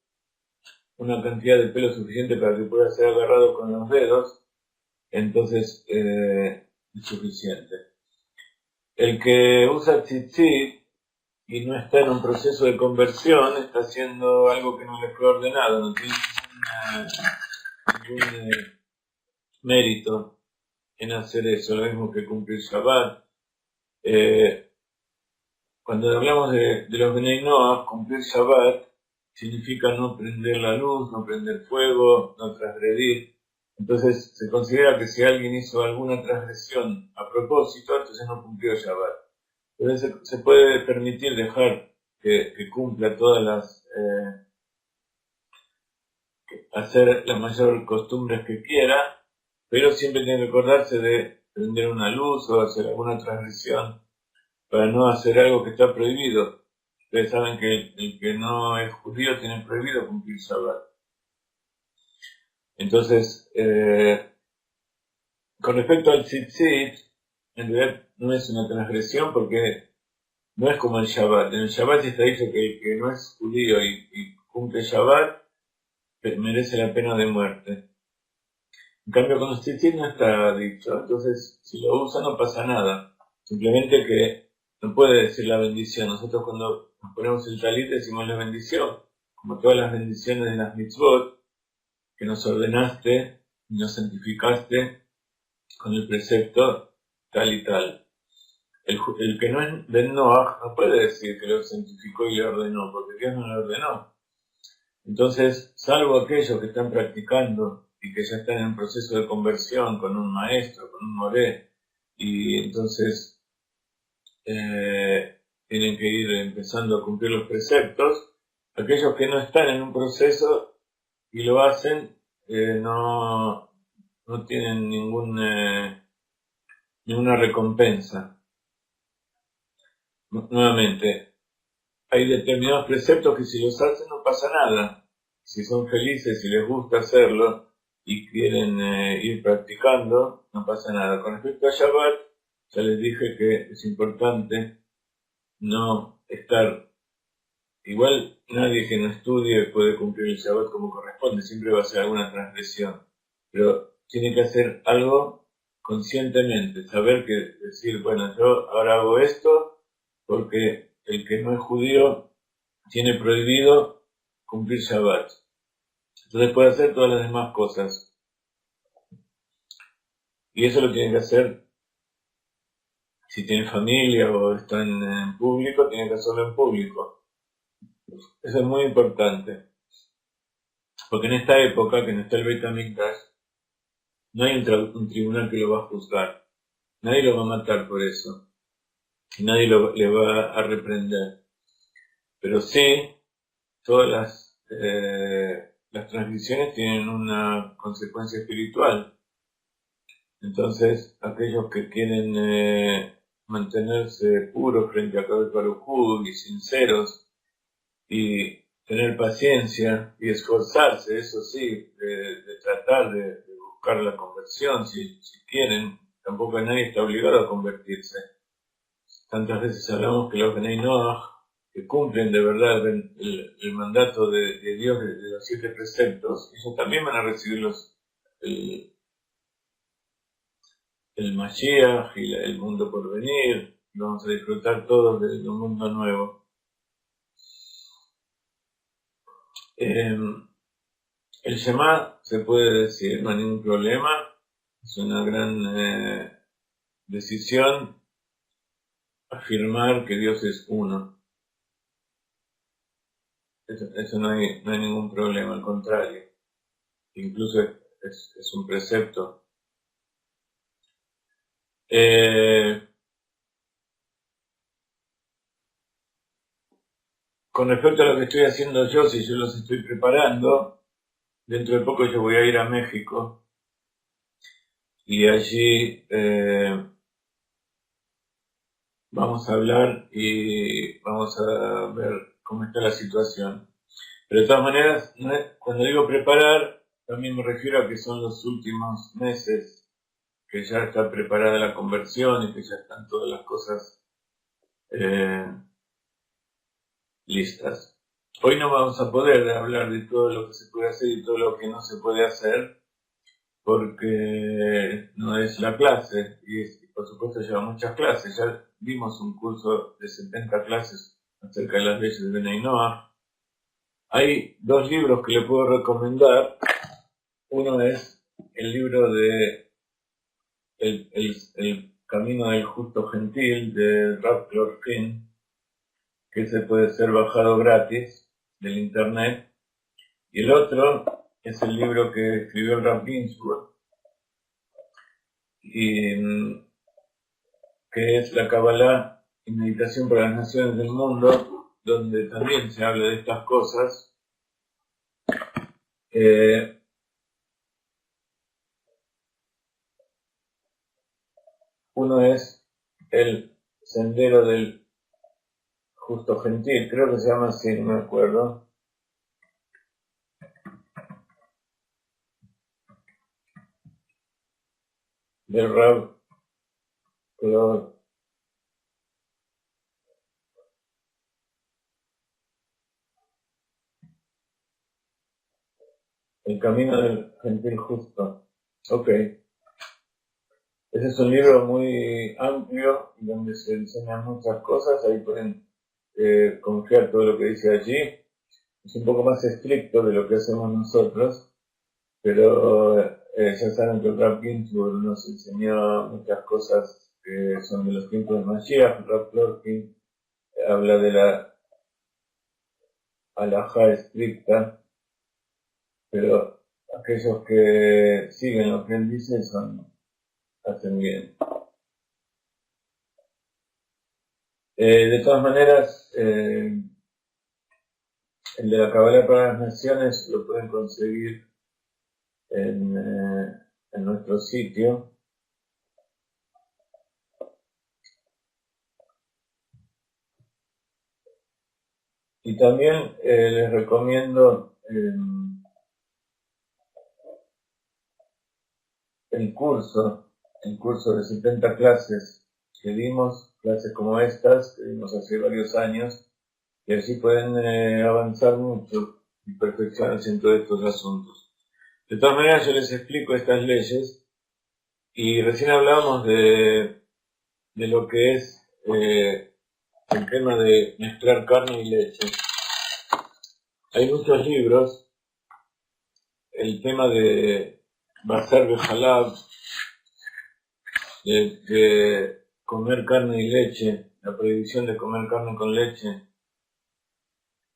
una cantidad de pelo suficiente para que pueda ser agarrado con los dedos, entonces es suficiente. El que usa tzitzit y no está en un proceso de conversión está haciendo algo que no le fue ordenado, no tiene ningún mérito en hacer eso, lo mismo que cumplir Shabbat. Cuando hablamos de los Benei Noach, cumplir Shabbat significa no prender la luz, no prender fuego, no transgredir. Entonces se considera que si alguien hizo alguna transgresión a propósito, entonces no cumplió Shabbat. Entonces se puede permitir dejar que cumpla todas hacer las mayores costumbres que quiera, pero siempre tiene que acordarse de prender una luz o hacer alguna transgresión para no hacer algo que está prohibido. Ustedes saben que el que no es judío tiene prohibido cumplir Shabbat. Entonces, con respecto al tzitzit, en realidad no es una transgresión porque no es como el Shabbat. En el Shabbat está dicho que el que no es judío y cumple Shabbat merece la pena de muerte. En cambio, con los tzitzit no está dicho. Entonces, si lo usa no pasa nada. Simplemente que no puede decir la bendición. Nosotros cuando nos ponemos el talit decimos la bendición. Como todas las bendiciones de las mitzvot que nos ordenaste y nos santificaste con el precepto tal y tal. El que no es Ben Noach no puede decir que lo santificó y le ordenó, porque Dios no lo ordenó. Entonces, salvo aquellos que están practicando y que ya están en proceso de conversión con un maestro, con un moré, y entonces tienen que ir empezando a cumplir los preceptos, aquellos que no están en un proceso y lo hacen, no tienen ninguna recompensa. Nuevamente, hay determinados preceptos que si los hacen no pasa nada. Si son felices, si les gusta hacerlo y quieren ir practicando, no pasa nada. Con respecto a Shabbat, ya les dije que es importante no estar, igual nadie que no estudie puede cumplir el Shabbat como corresponde, siempre va a ser alguna transgresión, pero tiene que hacer algo conscientemente, saber que decir, bueno, yo ahora hago esto porque el que no es judío tiene prohibido cumplir Shabbat. Entonces puede hacer todas las demás cosas. Y eso lo tiene que hacer si tiene familia o está en público, tiene que hacerlo en público. Eso es muy importante. Porque en esta época, que no está el Beit HaMikdash, no hay un tribunal que lo va a juzgar. Nadie lo va a matar por eso. Y nadie le va a reprender. Pero sí, todas las transgresiones tienen una consecuencia espiritual. Entonces, aquellos que quieren mantenerse puros frente a Kadosh Baruj Hu y sinceros y tener paciencia y esforzarse, eso sí, de tratar de buscar la conversión si quieren, tampoco nadie está obligado a convertirse. Tantas veces hablamos que los Bnei Noach, que cumplen de verdad el mandato de Dios de los 7 preceptos, ellos también van a recibir el Mashiach y el mundo por venir, y vamos a disfrutar todos de un mundo nuevo. El Shema se puede decir, no hay ningún problema, es una gran decisión afirmar que Dios es uno. Eso no hay ningún problema, al contrario, incluso es un precepto. Con respecto a lo que estoy haciendo yo, si yo los estoy preparando, dentro de poco yo voy a ir a México y allí vamos a hablar y vamos a ver cómo está la situación. Pero de todas maneras, cuando digo preparar, también me refiero a que son los últimos meses que ya está preparada la conversión y que ya están todas las cosas listas. Hoy no vamos a poder hablar de todo lo que se puede hacer y todo lo que no se puede hacer, porque no es la clase, y por supuesto lleva muchas clases. Ya vimos un curso de 70 clases acerca de las leyes de Bnei Noach. Hay 2 libros que le puedo recomendar. Uno es el libro de el Camino del Justo Gentil de Rav Clorfin, que se puede ser bajado gratis del internet, y el otro es el libro que escribió el Rav Ginsburg, y que es la Kabbalah y Meditación para las Naciones del Mundo, donde también se habla de estas cosas. Uno es el Sendero del Justo Gentil, creo que se llama así, no me acuerdo. Del Rav Clor. El Camino del Gentil Justo. Ok. Ese es un libro muy amplio, donde se enseñan muchas cosas. Ahí pueden confiar todo lo que dice allí. Es un poco más estricto de lo que hacemos nosotros, pero ya saben que el Rav Ginsburg nos enseñó muchas cosas que son de los tiempos de Mashiach. Rav Clorfin habla de la halajá estricta, pero aquellos que siguen lo que él dice hacen bien. De todas maneras, el de la Kabbalah para las Naciones lo pueden conseguir en nuestro sitio. Y también les recomiendo el curso de 70 clases que dimos, clases como estas, que dimos hace varios años, y así pueden avanzar mucho y perfeccionarse en todos estos asuntos. De todas maneras, yo les explico estas leyes, y recién hablábamos de lo que es el tema de mezclar carne y leche. Hay muchos libros, el tema de Basar Bejalab, de comer carne y leche, la prohibición de comer carne con leche,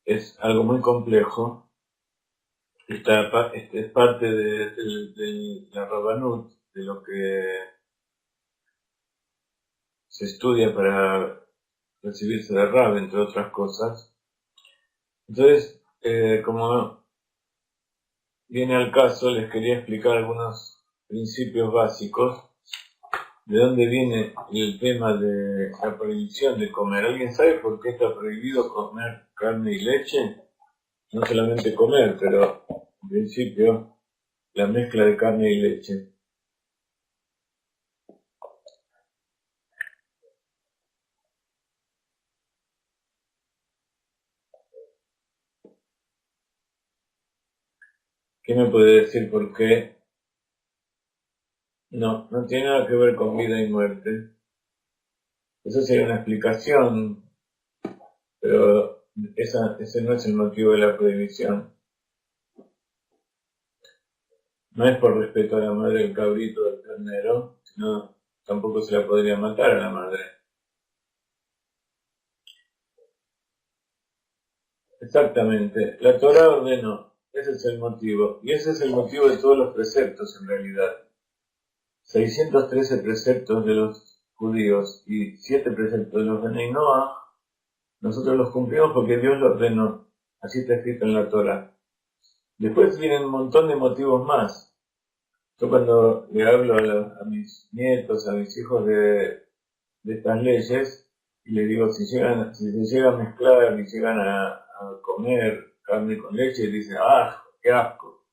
es algo muy complejo. Esta es parte de la Rabanut, de lo que se estudia para recibirse de Rab, entre otras cosas. Entonces, como viene al caso, les quería explicar algunos principios básicos. ¿De dónde viene el tema de la prohibición de comer? ¿Alguien sabe por qué está prohibido comer carne y leche? No solamente comer, pero en principio la mezcla de carne y leche. ¿Quién me puede decir por qué? No tiene nada que ver con vida y muerte. Eso sería una explicación, pero ese no es el motivo de la prohibición. No es por respeto a la madre del cabrito o del ternero, sino tampoco se la podría matar a la madre. Exactamente, la Torá ordenó, ese es el motivo, y ese es el motivo de todos los preceptos en realidad. 613 preceptos de los judíos y 7 preceptos de los Benei Noach, nosotros los cumplimos porque Dios los ordenó, así está escrito en la Torá. Después vienen un montón de motivos más. Yo cuando le hablo a mis nietos, a mis hijos de estas leyes, y les digo, si se llega a mezclar y llegan a comer carne con leche, y dicen, ¡ah, qué asco!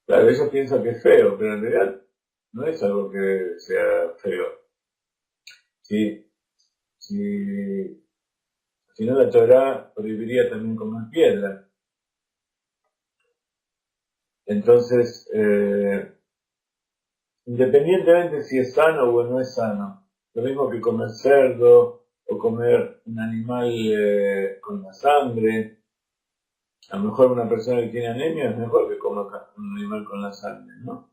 Claro, ellos piensan que es feo, pero en realidad no es algo que sea feo. Si no, la Torá prohibiría también comer piedra. Entonces, independientemente si es sano o no es sano, lo mismo que comer cerdo o comer un animal con la sangre. A lo mejor una persona que tiene anemia es mejor que coma un animal con la sangre, ¿no?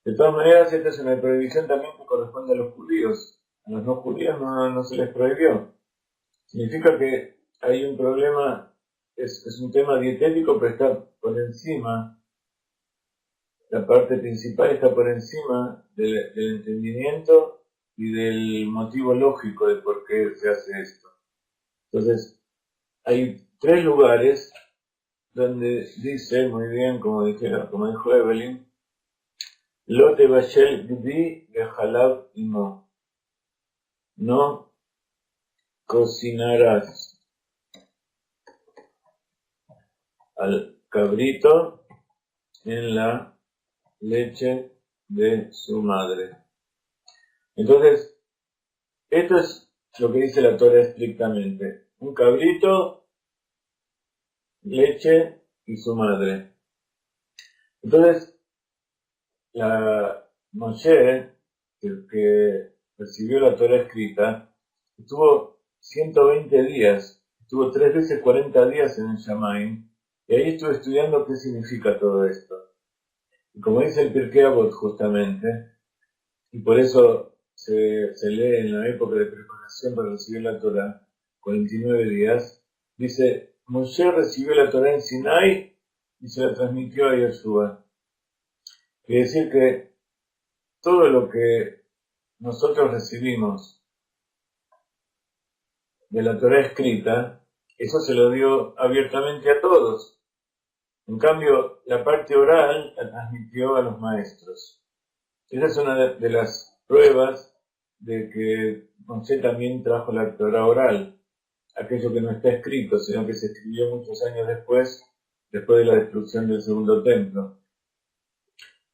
De todas maneras, esta es una prohibición también que corresponde a los judíos. A los no judíos no se les prohibió. Significa que hay un problema, es un tema dietético, pero está por encima, la parte principal está por encima del entendimiento y del motivo lógico de por qué se hace esto. Entonces, hay 3 lugares donde dice, muy bien, como dijo Evelyn, Lo tebashel gdi bejalab imo. No cocinarás al cabrito en la leche de su madre. Entonces, esto es lo que dice la Torá estrictamente. Un cabrito, leche y su madre. Entonces, la Moshe, que recibió la Torá escrita, estuvo 120 días, estuvo 3 veces 40 días en el Shamayim, y ahí estuve estudiando qué significa todo esto. Y como dice el Pirkei Avot justamente, y por eso se lee en la época de preparación para recibir la Torá, 49 días, dice, Moshe recibió la Torá en Sinai y se la transmitió a Yoshua. Quiere decir que todo lo que nosotros recibimos de la Torá escrita, eso se lo dio abiertamente a todos. En cambio, la parte oral la transmitió a los maestros. Esa es una de las pruebas de que Moshe también trajo la Torá oral, aquello que no está escrito, sino que se escribió muchos años después de la destrucción del segundo templo,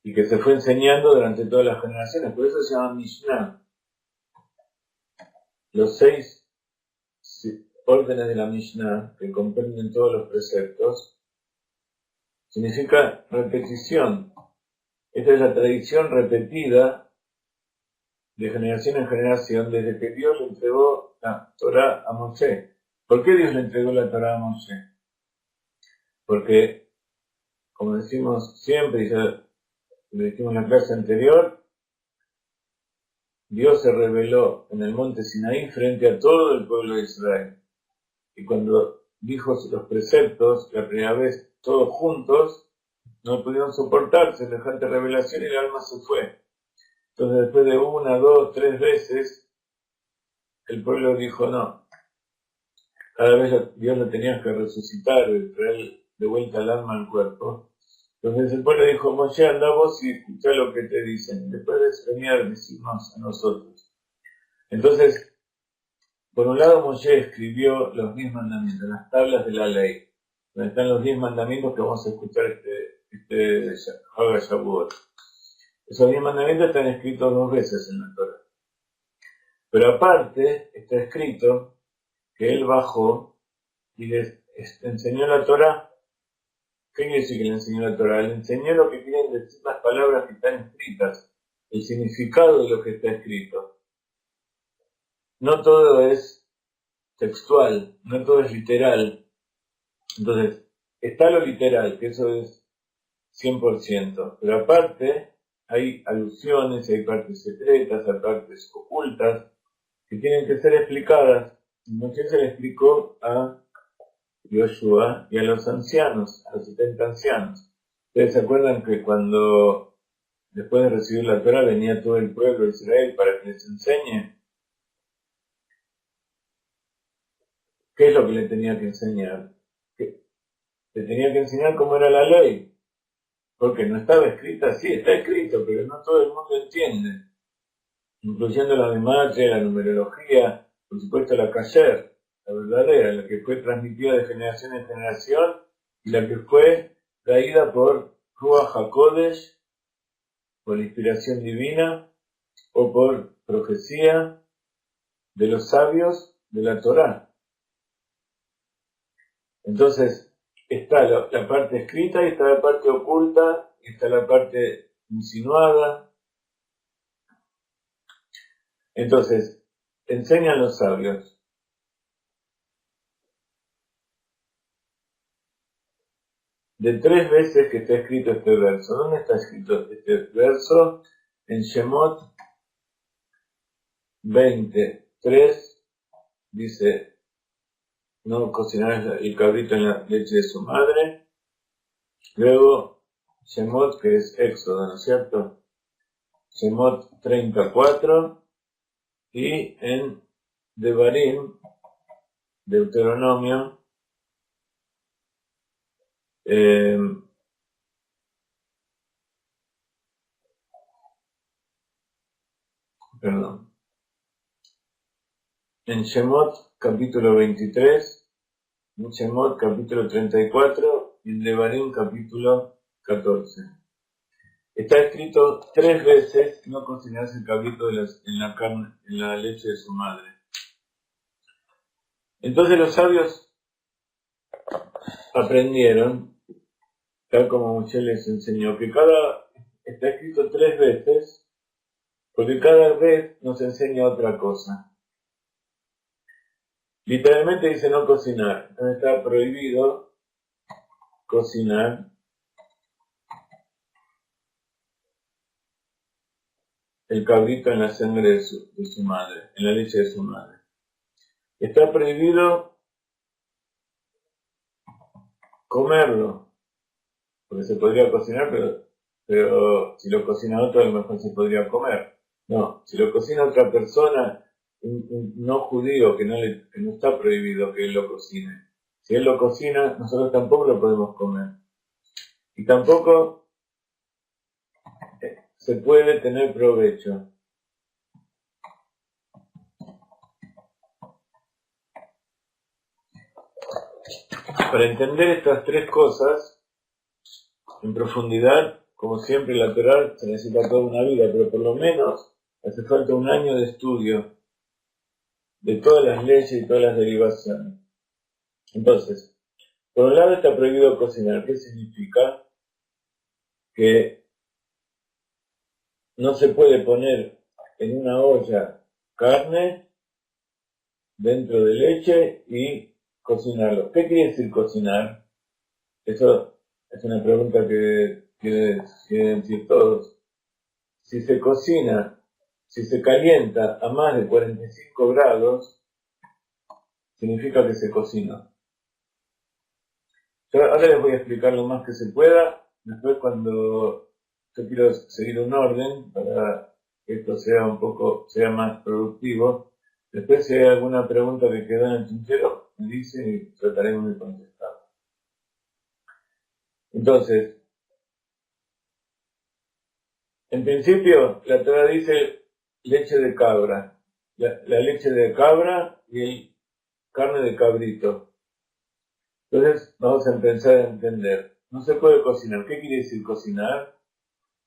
y que se fue enseñando durante todas las generaciones. Por eso se llama Mishnah. los 6 órdenes de la Mishnah, que comprenden todos los preceptos, significa repetición. Esta es la tradición repetida de generación en generación desde que Dios le entregó la Torá a Moshe. ¿Por qué Dios le entregó la Torá a Moshe? Porque, como decimos siempre, y ya lo dijimos en la clase anterior, Dios se reveló en el monte Sinaí frente a todo el pueblo de Israel. Y cuando dijo los preceptos, la primera vez todos juntos, no pudieron soportar semejante revelación y el alma se fue. Entonces después de 1, 2, 3 veces, el pueblo dijo no. Cada vez Dios lo tenía que resucitar y traer de vuelta el alma al cuerpo. Entonces el pueblo dijo, Moshe, anda vos y escuchá lo que te dicen. Después venía a decirnos a nosotros. Entonces, por un lado Moshe escribió los 10 mandamientos, las tablas de la ley, donde están los 10 mandamientos que vamos a escuchar este Hag Shavuot. Esos 10 mandamientos están escritos 2 veces en la Torá. Pero aparte está escrito que él bajó y les enseñó la Torá. ¿Qué quiere decir que le enseñó la Torá? Le enseñó lo que quieren decir las palabras que están escritas, el significado de lo que está escrito. No todo es textual, no todo es literal. Entonces, está lo literal, que eso es 100%, pero aparte hay alusiones, hay partes secretas, hay partes ocultas, que tienen que ser explicadas. Moshe se le explicó a Yoshua y a los ancianos, a los 70 ancianos. Ustedes se acuerdan que cuando después de recibir la Torá venía todo el pueblo de Israel para que les enseñe. ¿Qué es lo que le tenía que enseñar? Le tenía que enseñar cómo era la ley, porque no estaba escrita, sí está escrito, pero no todo el mundo entiende, incluyendo la gematria, la numerología, por supuesto la kasher, la verdadera, la que fue transmitida de generación en generación y la que fue traída por Ruach HaKodesh, por inspiración divina o por profecía de los sabios de la Torá. Entonces está la parte escrita y está la parte oculta, y está la parte insinuada. Entonces, enseñan los sabios. De 3 veces que está escrito este verso. ¿Dónde está escrito este verso? En Shemot 23 dice, no cocinarás el cabrito en la leche de su madre. Luego, Shemot, que es Éxodo, ¿no es cierto? Shemot 34, y en Devarim, Deuteronomio, en Shemot capítulo 23, en Shemot capítulo 34 y en Devarim capítulo 14. Está escrito 3 veces no cocinarse el cabrito en la carne, en la leche de su madre. Entonces los sabios aprendieron, tal como Moshe les enseñó, que está escrito 3 veces, porque cada vez nos enseña otra cosa. Literalmente dice no cocinar, entonces está prohibido cocinar el cabrito en la sangre de su madre, en la leche de su madre. Está prohibido comerlo, porque se podría cocinar, pero si lo cocina otro a lo mejor se podría comer. No, si lo cocina otra persona, un no judío que no está prohibido que él lo cocine. Si él lo cocina, nosotros tampoco lo podemos comer. Y tampoco se puede tener provecho. Para entender estas 3 cosas en profundidad, como siempre la Torá se necesita toda una vida, pero por lo menos hace falta un año de estudio. de todas las leyes y todas las derivaciones. Entonces, por un lado está prohibido cocinar. ¿Qué significa? Que no se puede poner en una olla carne dentro de leche y cocinarlo. ¿Qué quiere decir cocinar? Eso es una pregunta que quieren decir todos. Si se cocina, si se calienta a más de 45 grados, significa que se cocinó. Yo ahora les voy a explicar lo más que se pueda. Después, cuando yo quiero seguir un orden para que esto sea más productivo, después si hay alguna pregunta que queda en el tintero, me dicen y trataremos de contestar. Entonces, en principio, la Torá dice leche de cabra. La leche de cabra y el carne de cabrito. Entonces, vamos a empezar a entender. No se puede cocinar. ¿Qué quiere decir cocinar?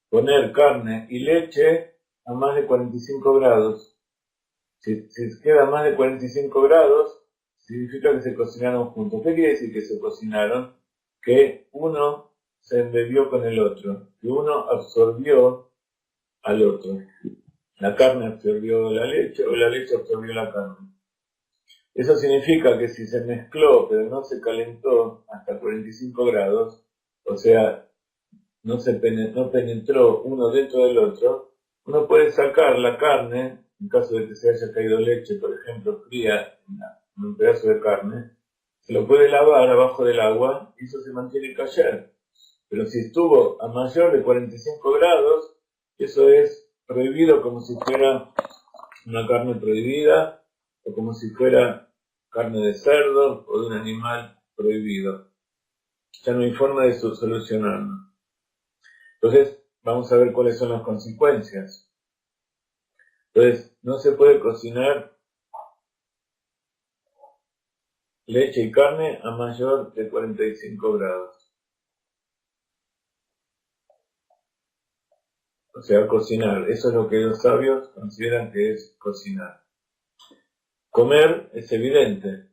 Poner carne y leche a más de 45 grados. Si queda a más de 45 grados, significa que se cocinaron juntos. ¿Qué quiere decir que se cocinaron? Que uno se embebió con el otro, que uno absorbió al otro. La carne absorbió la leche o la leche absorbió la carne. Eso significa que si se mezcló pero no se calentó hasta 45 grados, o sea, no penetró uno dentro del otro, uno puede sacar la carne, en caso de que se haya caído leche, por ejemplo, fría en un pedazo de carne, se lo puede lavar abajo del agua y eso se mantiene kasher. Pero si estuvo a mayor de 45 grados, eso es prohibido como si fuera una carne prohibida o como si fuera carne de cerdo o de un animal prohibido. Ya no hay forma de solucionarlo. Entonces, vamos a ver cuáles son las consecuencias. Entonces, no se puede cocinar leche y carne a mayor de 45 grados. O sea, cocinar. Eso es lo que los sabios consideran que es cocinar. Comer es evidente.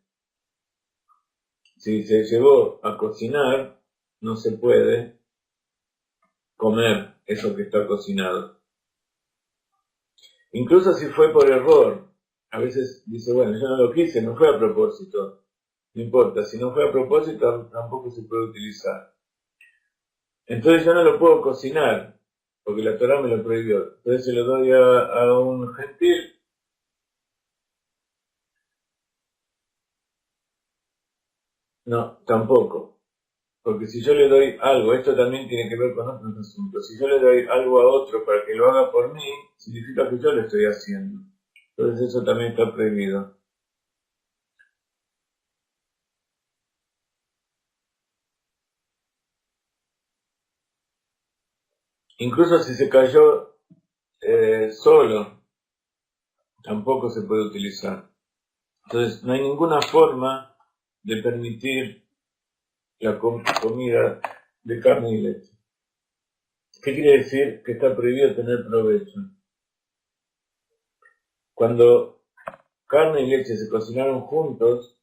Si se llegó a cocinar, no se puede comer eso que está cocinado. Incluso si fue por error. A veces dice, bueno, yo no lo quise, no fue a propósito. No importa, si no fue a propósito, tampoco se puede utilizar. Entonces yo no lo puedo cocinar, porque la Torá me lo prohibió. Entonces se lo doy a un gentil. No, tampoco. Porque si yo le doy algo, esto también tiene que ver con otros asuntos. Si yo le doy algo a otro para que lo haga por mí, significa que yo lo estoy haciendo. Entonces eso también está prohibido. Incluso si se cayó solo, tampoco se puede utilizar. Entonces no hay ninguna forma de permitir la comida de carne y leche. ¿Qué quiere decir? Que está prohibido tener provecho. Cuando carne y leche se cocinaron juntos,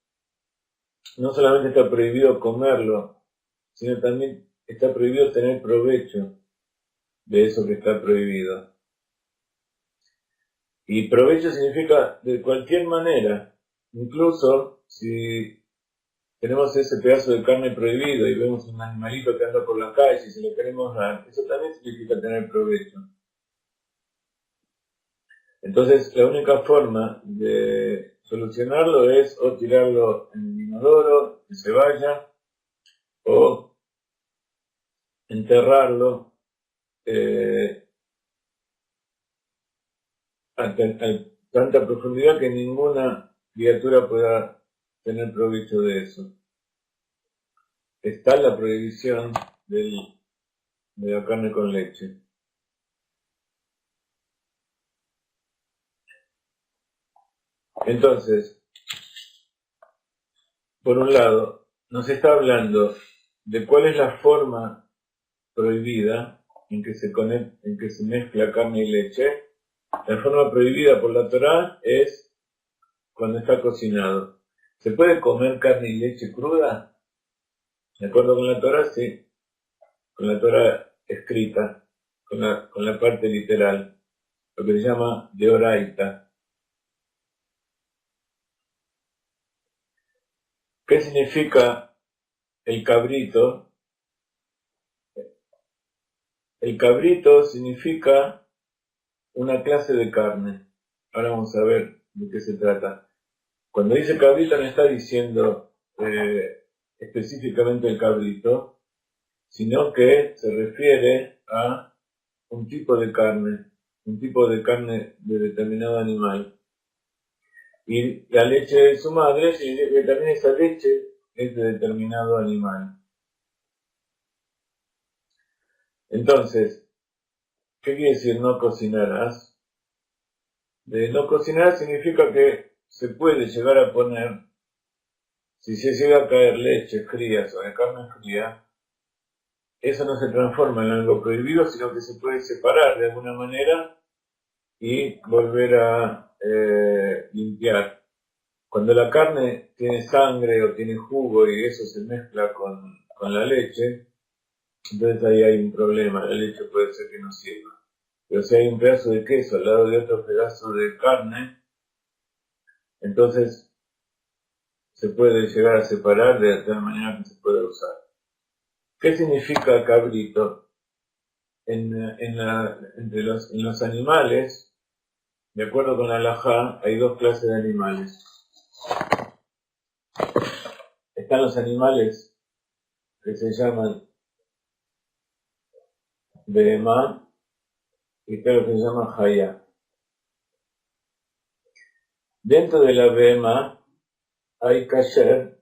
no solamente está prohibido comerlo, sino también está prohibido tener provecho de eso que está prohibido. Y provecho significa de cualquier manera, incluso si tenemos ese pedazo de carne prohibido y vemos un animalito que anda por la calle y se lo queremos dar, eso también significa tener provecho. Entonces, la única forma de solucionarlo es o tirarlo en el inodoro, que se vaya, o enterrarlo a tanta profundidad que ninguna criatura pueda tener provecho de eso. Está la prohibición de la carne con leche. Entonces, por un lado, nos está hablando de cuál es la forma prohibida en que se mezcla carne y leche. La forma prohibida por la Torá es cuando está cocinado. ¿Se puede comer carne y leche cruda? De acuerdo con la Torah, sí. Con la Torah escrita, con la parte literal, lo que se llama deoraita. ¿Qué significa el cabrito? El cabrito significa una clase de carne. Ahora vamos a ver de qué se trata. Cuando dice cabrito no está diciendo específicamente el cabrito, sino que se refiere a un tipo de carne de determinado animal. Y la leche de su madre significa que también esa leche es de determinado animal. Entonces, ¿qué quiere decir no cocinarás? De no cocinar significa que se puede llegar a poner, si se llega a caer leche fría sobre carne fría, eso no se transforma en algo prohibido, sino que se puede separar de alguna manera y volver a limpiar. Cuando la carne tiene sangre o tiene jugo y eso se mezcla con la leche, entonces ahí hay un problema, la leche puede ser que no sirva. Pero si hay un pedazo de queso al lado de otro pedazo de carne, entonces se puede llegar a separar de tal manera que se puede usar. ¿Qué significa cabrito? En los animales, de acuerdo con la halajá, hay dos clases de animales. Están los animales que se llaman behemá y está lo que se llama hayá. Dentro de la behemá hay kasher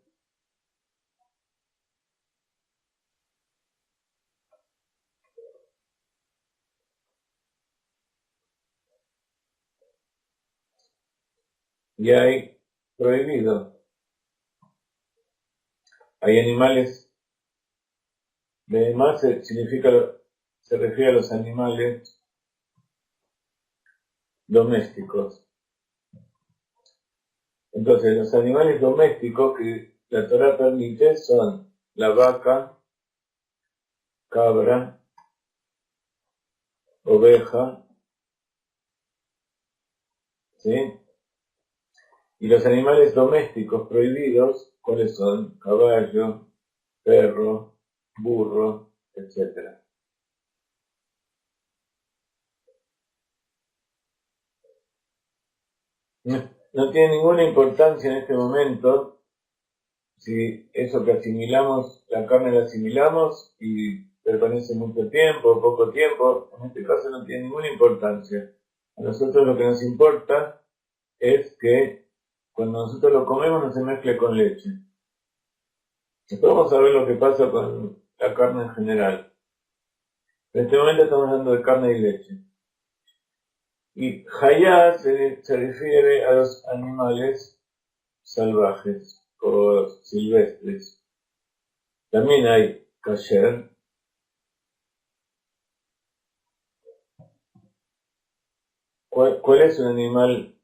y hay prohibido. Hay animales, behemá se refiere a los animales domésticos. Entonces, los animales domésticos que la Torah permite son la vaca, cabra, oveja, ¿sí? Y los animales domésticos prohibidos, ¿cuáles son? Caballo, perro, burro, etc. No tiene ninguna importancia en este momento si eso que asimilamos, la carne la asimilamos y permanece mucho tiempo o poco tiempo, en este caso no tiene ninguna importancia. A nosotros lo que nos importa es que cuando nosotros lo comemos no se mezcle con leche. Después vamos a ver lo que pasa con la carne en general. En este momento estamos hablando de carne y leche. Y hayá se refiere a los animales salvajes o silvestres. También hay kasher. ¿Cuál es un animal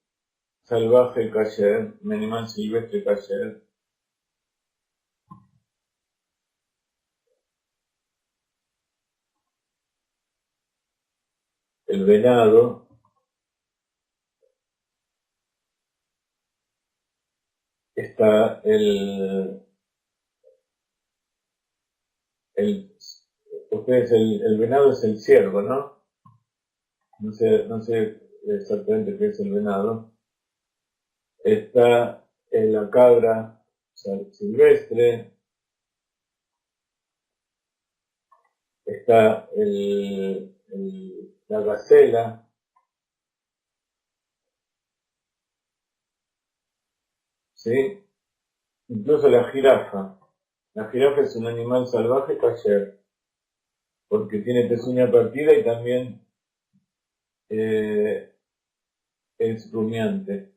salvaje kasher? Un animal silvestre kasher. El venado. Está ustedes el venado es el ciervo, ¿no? No sé exactamente qué es el venado. Está la cabra silvestre, está la gacela, ¿sí? Incluso la jirafa. La jirafa es un animal salvaje kasher, porque tiene pezuña partida y también es rumiante.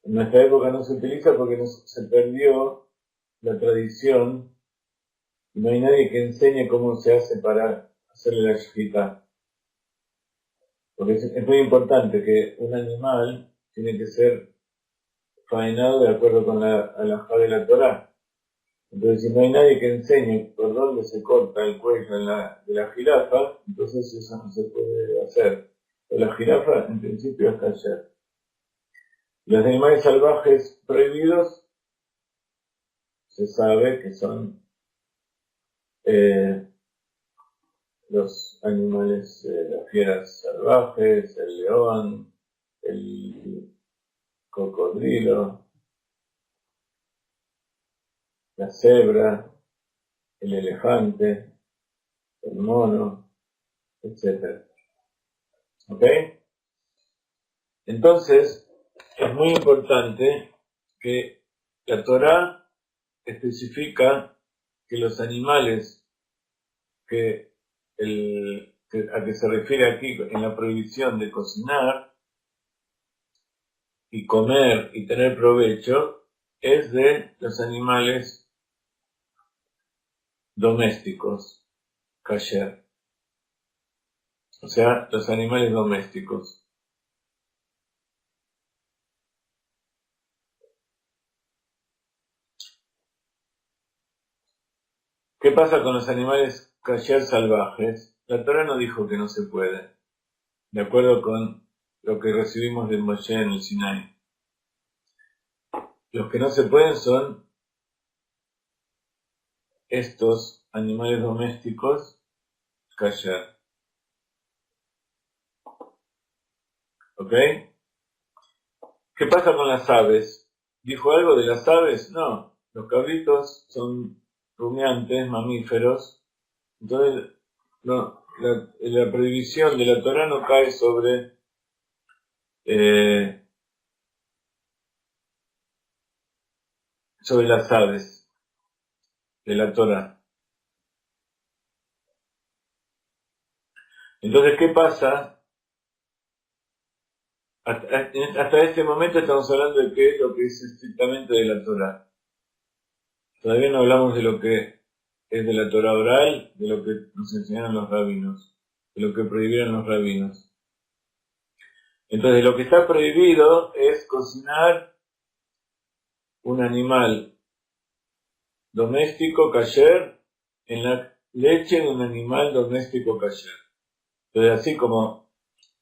En nuestra época no se utiliza porque se perdió la tradición y no hay nadie que enseñe cómo se hace para hacerle la shkita. Porque es muy importante que un animal tiene que ser faenado de acuerdo con la halajá de la Torá. Entonces, si no hay nadie que enseñe por dónde se corta el cuello de la jirafa, entonces eso no se puede hacer. Pero la jirafa, en principio, es kasher. Los animales salvajes prohibidos, se sabe que son los animales, las fieras salvajes, el león, el cocodrilo, la cebra, el elefante, el mono, etc. ¿Ok? Entonces, es muy importante que la Torá especifica que los animales a que se refiere aquí en la prohibición de cocinar y comer y tener provecho es de los animales domésticos, kasher, o sea, los animales domésticos. ¿Qué pasa con los animales kasher salvajes? La Torá no dijo que no se puede, de acuerdo con lo que recibimos de Moshe en el Sinai. Los que no se pueden son estos animales domésticos kasher. ¿Ok? ¿Qué pasa con las aves? ¿Dijo algo de las aves? No. Los cabritos son rumiantes, mamíferos. Entonces, no, la prohibición de la Torá no cae sobre las aves de la Torá. Entonces, ¿qué pasa? Hasta este momento estamos hablando de qué es lo que es estrictamente de la Torá. Todavía no hablamos de lo que es de la Torá oral, de lo que nos enseñaron los rabinos, de lo que prohibieron los rabinos. Entonces, lo que está prohibido es cocinar un animal doméstico kasher en la leche de un animal doméstico kasher. Entonces, así como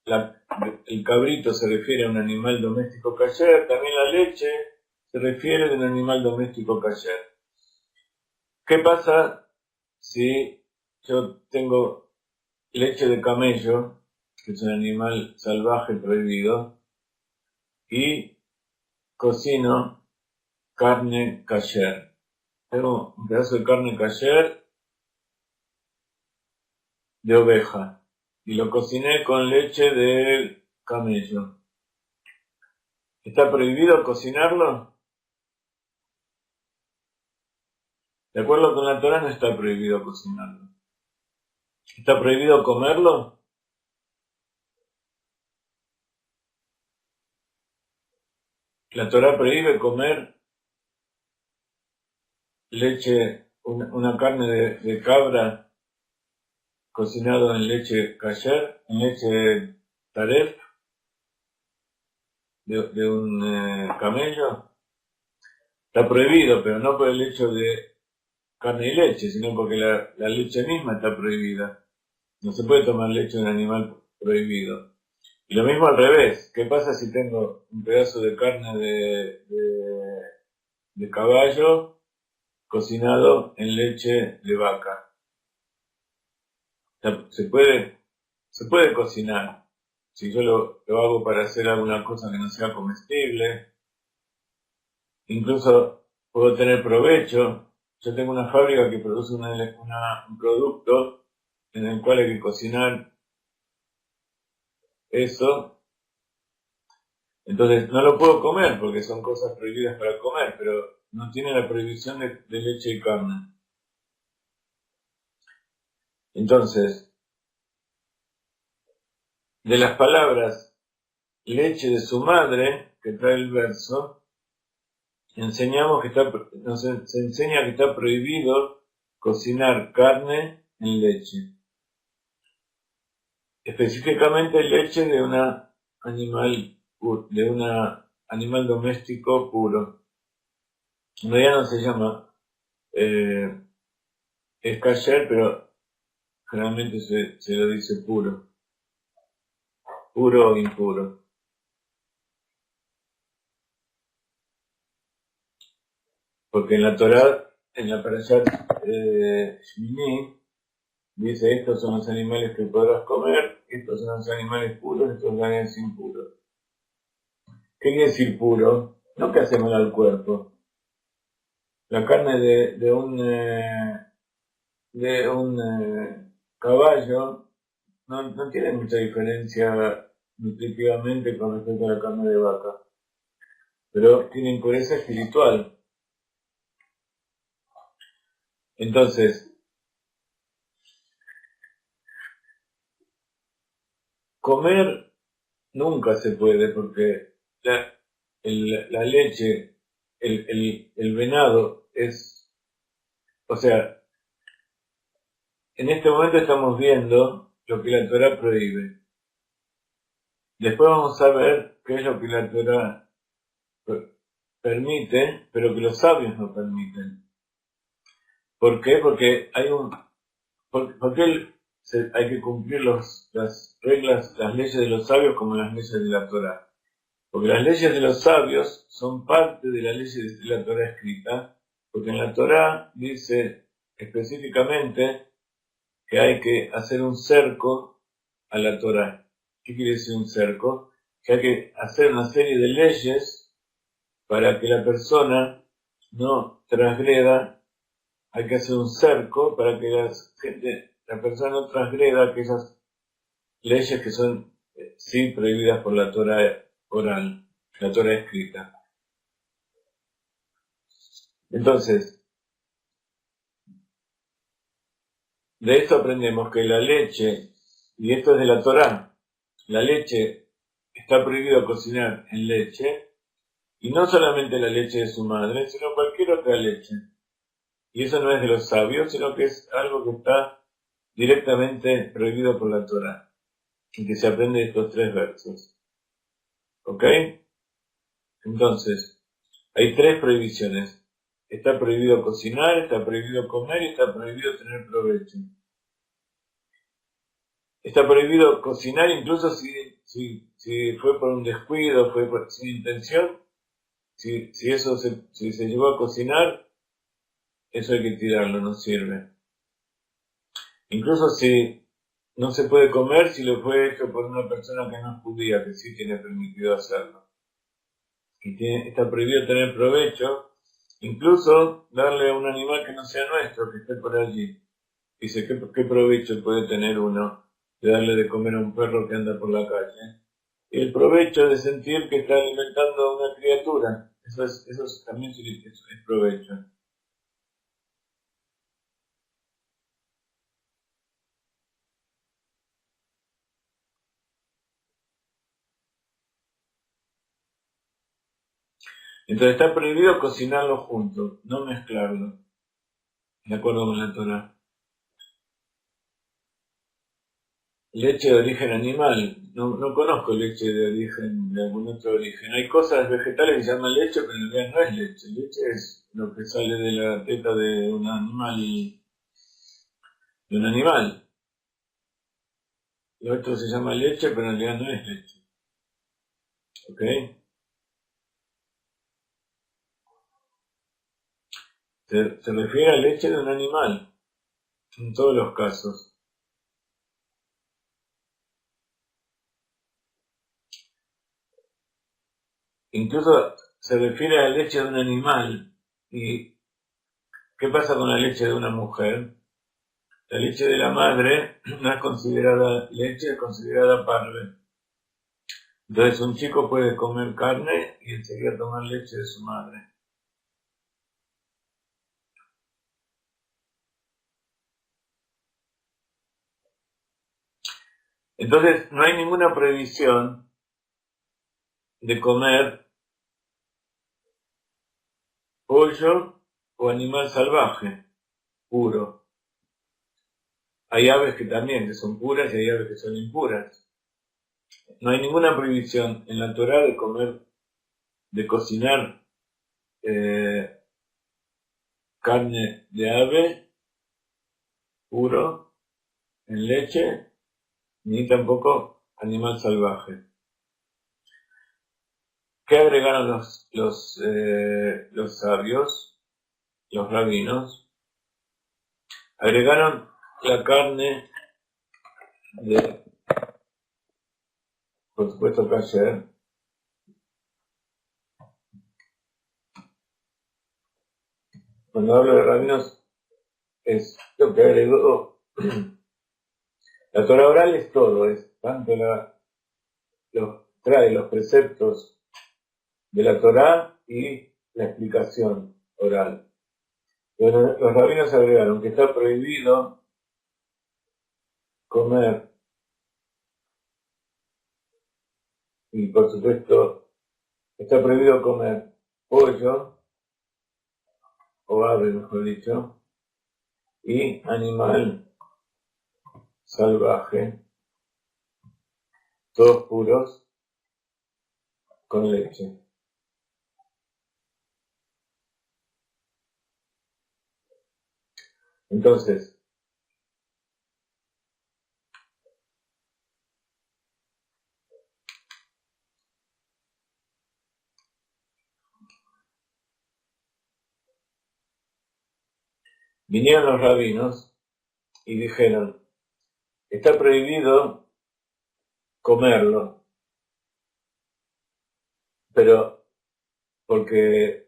el cabrito se refiere a un animal doméstico kasher, también la leche se refiere a un animal doméstico kasher. ¿Qué pasa si yo tengo leche de camello, que es un animal salvaje prohibido, y cocino carne kasher? Tengo un pedazo de carne kasher de oveja y lo cociné con leche de camello. ¿Está prohibido cocinarlo? De acuerdo con la Torá no está prohibido cocinarlo. ¿Está prohibido comerlo? La Torá prohíbe comer leche, una carne de cabra cocinado en leche kasher, en leche taref de un camello. Está prohibido, pero no por el hecho de carne y leche, sino porque la leche misma está prohibida. No se puede tomar leche de un animal prohibido. Y lo mismo al revés. ¿Qué pasa si tengo un pedazo de carne de caballo cocinado en leche de vaca? Se puede cocinar. Si yo lo hago para hacer alguna cosa que no sea comestible, incluso puedo tener provecho. Yo tengo una fábrica que produce un producto en el cual hay que cocinar eso. Entonces no lo puedo comer porque son cosas prohibidas para comer, pero no tiene la prohibición de leche y carne. Entonces, de las palabras leche de su madre, que trae el verso, enseñamos que se enseña que está prohibido cocinar carne en leche. Específicamente leche de una animal doméstico puro. En realidad no se llama es kasher, pero generalmente se lo dice puro. Puro o impuro. Porque en la Torá, en la Parashat Shmini, dice, estos son los animales que podrás comer, estos son los animales puros, estos son los animales impuros. ¿Qué quiere decir puro? No que hace mal al cuerpo. La carne de un caballo no tiene mucha diferencia nutritivamente con respecto a la carne de vaca, pero tiene impureza espiritual. Entonces, comer nunca se puede porque la leche, el venado es, o sea, en este momento estamos viendo lo que la Torá prohíbe. Después vamos a ver qué es lo que la Torá permite, pero que los sabios no permiten. ¿Por qué? Porque hay que cumplir las reglas, las leyes de los sabios como las leyes de la Torá. Porque las leyes de los sabios son parte de las leyes de la Torá escrita, porque en la Torá dice específicamente que hay que hacer un cerco a la Torá. ¿Qué quiere decir un cerco? Que hay que hacer una serie de leyes para que la persona no transgreda, hay que hacer un cerco para que la persona no transgreda aquellas leyes que son sí prohibidas por la Torá oral, la Torá escrita. Entonces, de esto aprendemos que la leche, y esto es de la Torá, la leche está prohibido cocinar en leche, y no solamente la leche de su madre, sino cualquier otra leche. Y eso no es de los sabios, sino que es algo que está directamente prohibido por la Torá, y que se aprende de estos 3 versos. ¿Ok? Entonces, hay 3 prohibiciones. Está prohibido cocinar, está prohibido comer y está prohibido tener provecho. Está prohibido cocinar incluso si fue por un descuido, sin intención. Si se llevó a cocinar, eso hay que tirarlo, no sirve. Incluso si no se puede comer, si lo fue hecho por una persona que no es judía, que sí tiene permitido hacerlo. Está prohibido tener provecho, incluso darle a un animal que no sea nuestro, que esté por allí. Dice, ¿qué provecho puede tener uno de darle de comer a un perro que anda por la calle? Y el provecho de sentir que está alimentando a una criatura, eso también es provecho. Entonces está prohibido cocinarlo juntos, no mezclarlo, de acuerdo con la Torá. Leche de origen animal, no conozco leche de origen, de algún otro origen. Hay cosas vegetales que se llaman leche, pero en realidad no es leche. Leche es lo que sale de la teta de un animal. Lo otro se llama leche, pero en realidad no es leche. ¿Ok? Se refiere a leche de un animal, en todos los casos. Incluso se refiere a leche de un animal. ¿Y qué pasa con la leche de una mujer? La leche de la madre no es considerada leche, es considerada parve. Entonces un chico puede comer carne y enseguida tomar leche de su madre. Entonces no hay ninguna prohibición de comer pollo o animal salvaje, puro. Hay aves que también que son puras y hay aves que son impuras. No hay ninguna prohibición en la Torá de comer de cocinar carne de ave puro en leche, ni tampoco animal salvaje. ¿Qué agregaron los sabios, los rabinos? Agregaron la carne de, por supuesto, kasher. Cuando hablo de rabinos, es lo que agregó. La Torah oral es todo, es tanto trae los preceptos de la Torah y la explicación oral. Los rabinos agregaron que está prohibido comer, y por supuesto está prohibido comer pollo, o ave mejor dicho, y animal salvaje, todos puros, con leche. Entonces, vinieron los rabinos y dijeron, está prohibido comerlo, pero porque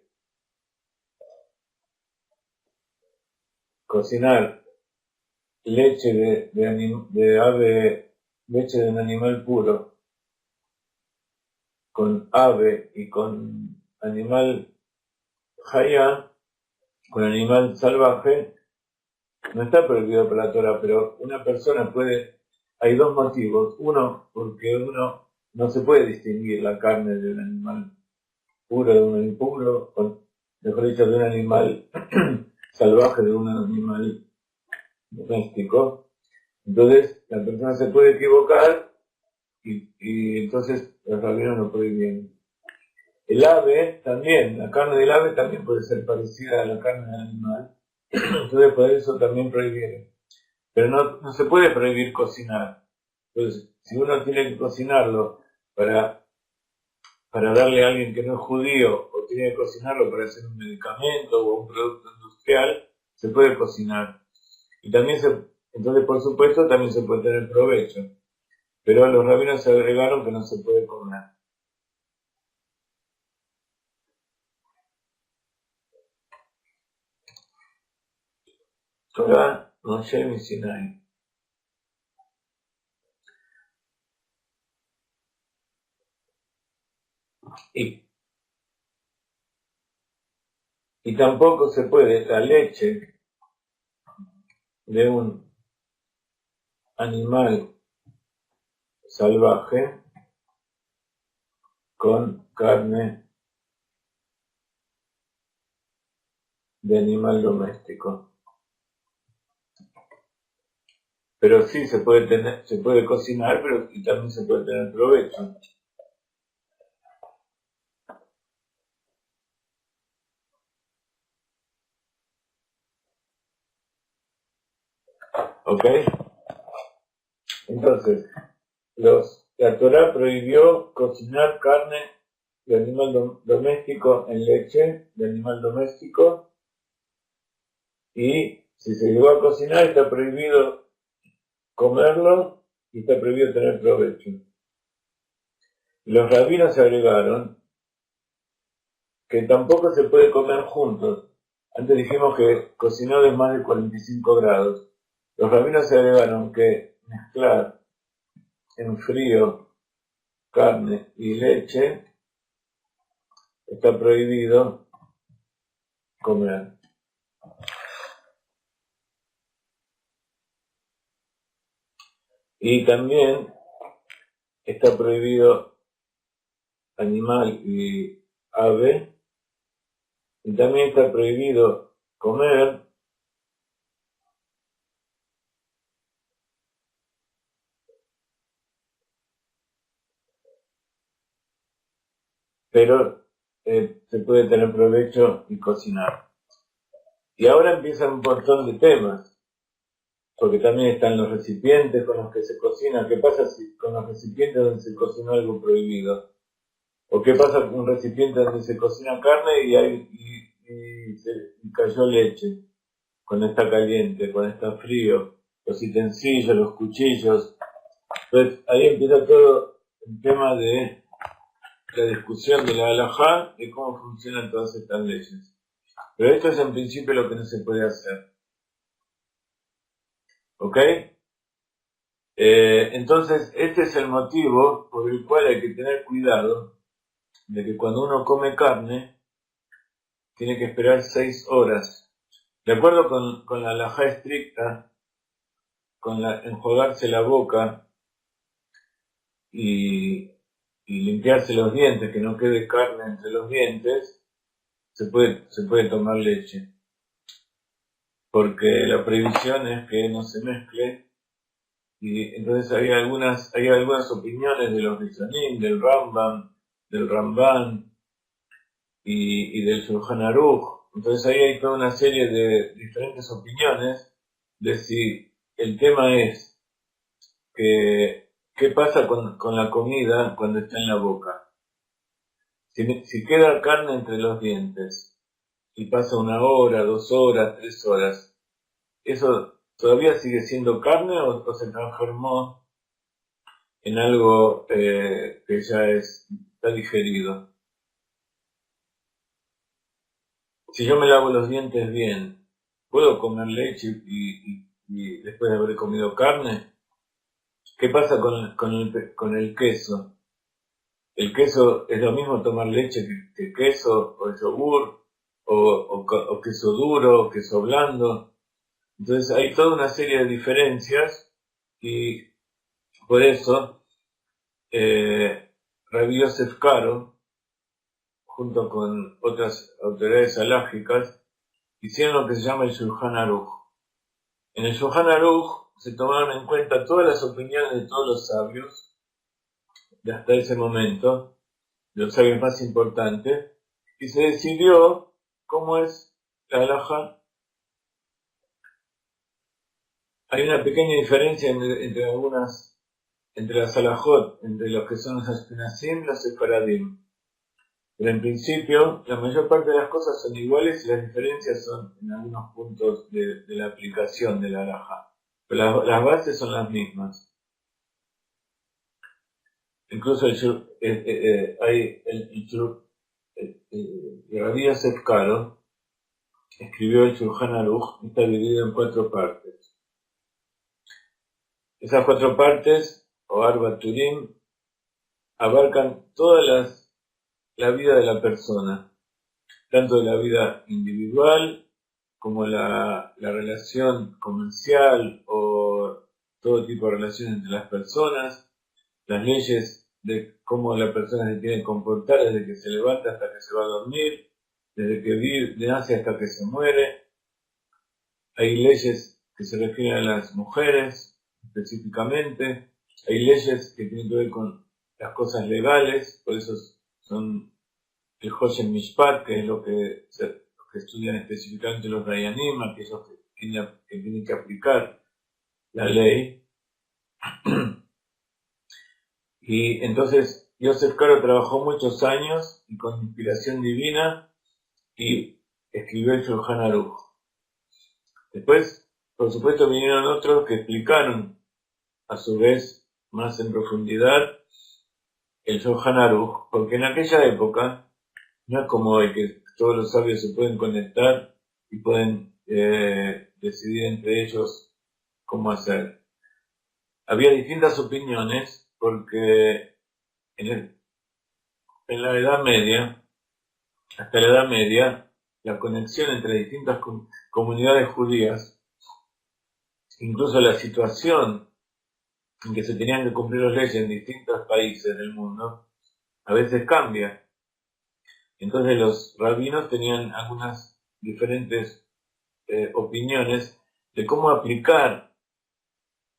cocinar leche de ave, leche de un animal puro, con ave y con animal hayá, con animal salvaje, no está prohibido por la Torah, pero una persona hay dos motivos. Uno, porque uno no se puede distinguir la carne de un animal puro de un impuro, mejor dicho, de un animal salvaje de un animal doméstico. Entonces, la persona se puede equivocar y entonces los rabinos lo prohibieron. El ave también, la carne del ave también puede ser parecida a la carne del animal, entonces por eso también prohibieron. Pero no se puede prohibir cocinar. Entonces, si uno tiene que cocinarlo para darle a alguien que no es judío, o tiene que cocinarlo para hacer un medicamento o un producto industrial, se puede cocinar. Y también entonces por supuesto también se puede tener provecho. Pero los rabinos se agregaron que no se puede comer. Torah Moshe Sinai. Y tampoco se puede la leche de un animal salvaje con carne de animal doméstico. Pero sí se puede cocinar, pero y también se puede tener provecho. ¿Ok? Entonces, la Torah prohibió cocinar carne de animal doméstico en leche de animal doméstico, y si se llegó a cocinar está prohibido comerlo y está prohibido tener provecho. Los rabinos agregaron que tampoco se puede comer juntos. Antes dijimos que cocinado es más de 45 grados. Los rabinos agregaron que mezclar en frío carne y leche está prohibido comer. Y también está prohibido animal y ave. Y también está prohibido comer pero se puede tener provecho y cocinar. Y ahora empiezan un montón de temas, porque también están los recipientes con los que se cocina. ¿Qué pasa si con los recipientes donde se cocinó algo prohibido? ¿O qué pasa con un recipiente donde se cocina carne y cayó leche? Cuando está caliente, cuando está frío, los utensilios, los cuchillos. Entonces ahí empieza todo el tema de la discusión de la halajá, de cómo funcionan todas estas leyes. Pero esto es en principio lo que no se puede hacer. ¿Ok? Entonces este es el motivo por el cual hay que tener cuidado de que cuando uno come carne tiene que esperar 6 horas. De acuerdo con la halajá estricta, con enjuagarse la boca y limpiarse los dientes, que no quede carne entre los dientes, se puede tomar leche. Porque la prohibición es que no se mezcle. Y entonces hay algunas opiniones de los Rishonim, del Rambam, del Ramban y del Shulchan Aruch. Entonces ahí hay toda una serie de diferentes opiniones de si el tema es que qué pasa con la comida cuando está en la boca. Si queda carne entre los dientes y pasa 1 hora, 2 horas, 3 horas, ¿eso todavía sigue siendo carne o se transformó en algo que ya está digerido? Si yo me lavo los dientes bien, ¿puedo comer leche y después de haber comido carne? ¿Qué pasa con el queso? ¿El queso es lo mismo tomar leche que queso o yogur o queso duro o queso blando? Entonces hay toda una serie de diferencias y por eso Rabbi Yosef Karo, junto con otras autoridades halágicas, hicieron lo que se llama el Shulchan Aruch. En el Shulchan Aruch se tomaron en cuenta todas las opiniones de todos los sabios de hasta ese momento, de los sabios más importantes, y se decidió cómo es la halajá. Hay una pequeña diferencia entre las halajot, entre los que son los ashkenazim y los sefaradim. Pero en principio, la mayor parte de las cosas son iguales y las diferencias son en algunos puntos de la aplicación de la halajá. Pero las bases son las mismas. Incluso Rabbi Yosef Karo escribió el Shulchan Aruch, está dividido en 4 partes. Esas 4 partes, o Arba Turim, abarcan toda la vida de la persona, tanto de la vida individual como la relación comercial o todo tipo de relaciones entre las personas, las leyes de cómo la persona se tiene que comportar desde que se levanta hasta que se va a dormir, desde que nace hasta que se muere. Hay leyes que se refieren a las mujeres específicamente, hay leyes que tienen que ver con las cosas legales, por eso son el Hoshen Mishpat, que es lo que estudian específicamente los Dayanim, aquellos que tienen que aplicar la ley. Y entonces Yosef Karo trabajó muchos años y con inspiración divina y escribió el Shulchan Aruch. Después, por supuesto, vinieron otros que explicaron a su vez más en profundidad el Shulchan Aruch, porque en aquella época no es como hoy que todos los sabios se pueden conectar y pueden decidir entre ellos cómo hacer. Había distintas opiniones porque en la Edad Media, hasta la Edad Media, la conexión entre distintas comunidades judías, incluso la situación en que se tenían que cumplir las leyes en distintos países del mundo, a veces cambia. Entonces los rabinos tenían algunas diferentes opiniones de cómo aplicar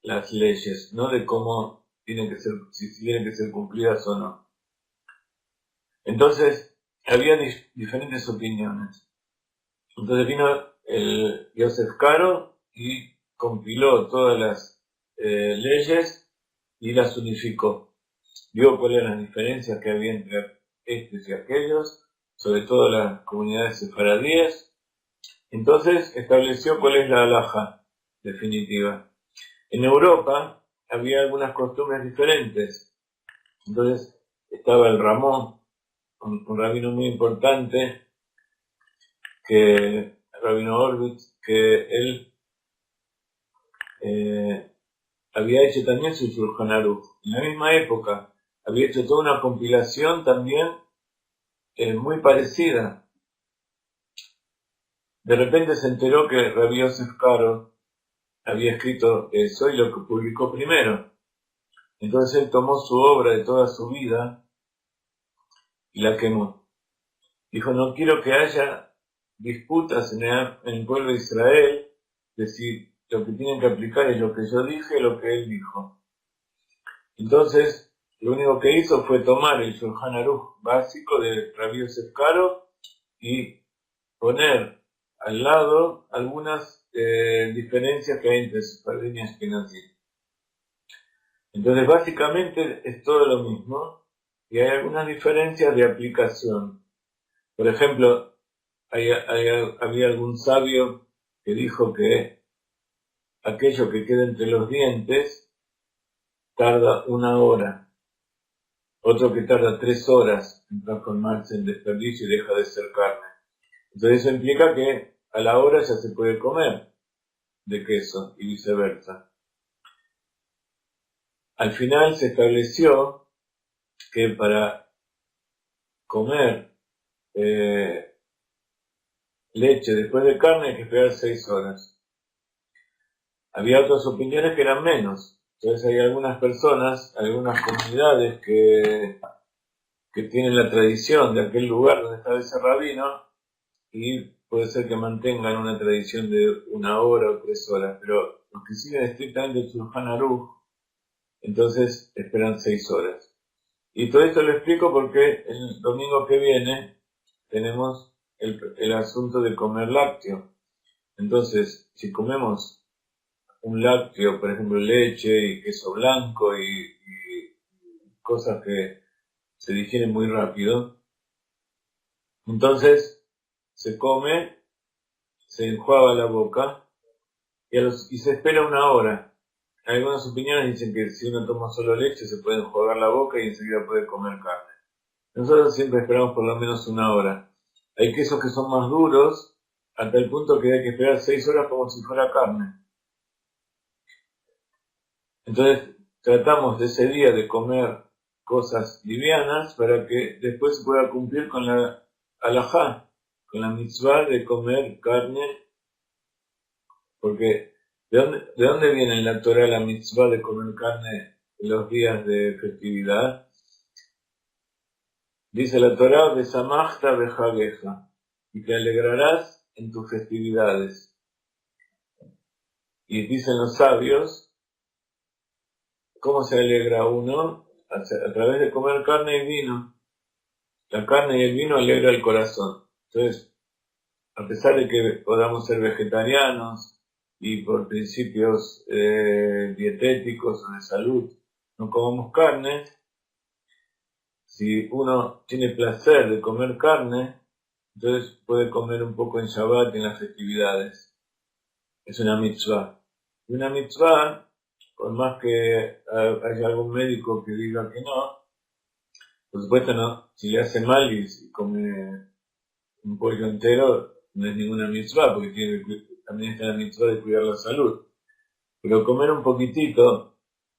las leyes, no de cómo tienen que ser, si tienen que ser cumplidas o no. Entonces, había diferentes opiniones. Entonces vino el Yosef Karo y compiló todas las leyes y las unificó. Vio cuáles eran las diferencias que había entre estos y aquellos, sobre todo las comunidades sefaradíes. Entonces estableció cuál es la halajá definitiva. En Europa había algunas costumbres diferentes. Entonces estaba el Ramón, un rabino muy importante, que Rabino Horvitz, que él había hecho también su Shulchan Aruch. En la misma época había hecho toda una compilación también muy parecida. De repente se enteró que Rabbi Yosef Karo había escrito eso y lo que publicó primero. Entonces él tomó su obra de toda su vida y la quemó. Dijo, no quiero que haya disputas en el pueblo de Israel de si lo que tienen que aplicar es lo que yo dije o lo que él dijo. Entonces, lo único que hizo fue tomar el Shulchan Aruch básico de Rabbi Yosef Karo y poner al lado algunas diferencias que hay entre Sefardí y Ashkenazí. Entonces, básicamente es todo lo mismo y hay algunas diferencias de aplicación. Por ejemplo, había algún sabio que dijo que aquello que queda entre los dientes tarda 1 hora, otro que tarda 3 horas en transformarse en desperdicio y deja de ser carne. Entonces eso implica que a la hora ya se puede comer de queso y viceversa. Al final se estableció que para comer leche después de carne hay que esperar 6 horas. Había otras opiniones que eran menos. Entonces hay algunas personas, algunas comunidades que tienen la tradición de aquel lugar donde estaba ese rabino y puede ser que mantengan una tradición de 1 hora o 3 horas, pero los que siguen estrictamente el Shulchan Aruch, entonces esperan 6 horas. Y todo esto lo explico porque el domingo que viene tenemos el asunto de comer lácteo. Entonces, si comemos un lácteo, por ejemplo leche y queso blanco y cosas que se digieren muy rápido, entonces se come, se enjuaga la boca y se espera 1 hora. Algunas opiniones dicen que si uno toma solo leche se puede enjuagar la boca y enseguida puede comer carne. Nosotros siempre esperamos por lo menos 1 hora. Hay quesos que son más duros, hasta el punto que hay que esperar 6 horas como si fuera carne. Entonces tratamos de ese día de comer cosas livianas para que después se pueda cumplir con la halajá, con la mitzvah de comer carne, porque ¿de dónde viene en la Torah la mitzvah de comer carne en los días de festividad? Dice la Torah, Besamachta bejageja, y te alegrarás en tus festividades. Y dicen los sabios, ¿cómo se alegra uno? A través de comer carne y vino. La carne y el vino alegra el corazón. Entonces, a pesar de que podamos ser vegetarianos y por principios dietéticos o de salud no comamos carne, si uno tiene placer de comer carne, entonces puede comer un poco en Shabbat y en las festividades. Es una mitzvah. Y una mitzvah, por más que haya algún médico que diga que no, por supuesto no, si le hace mal y come un pollo entero, no es ninguna mitzvah, porque también está la mitzvah de cuidar la salud. Pero comer un poquitito,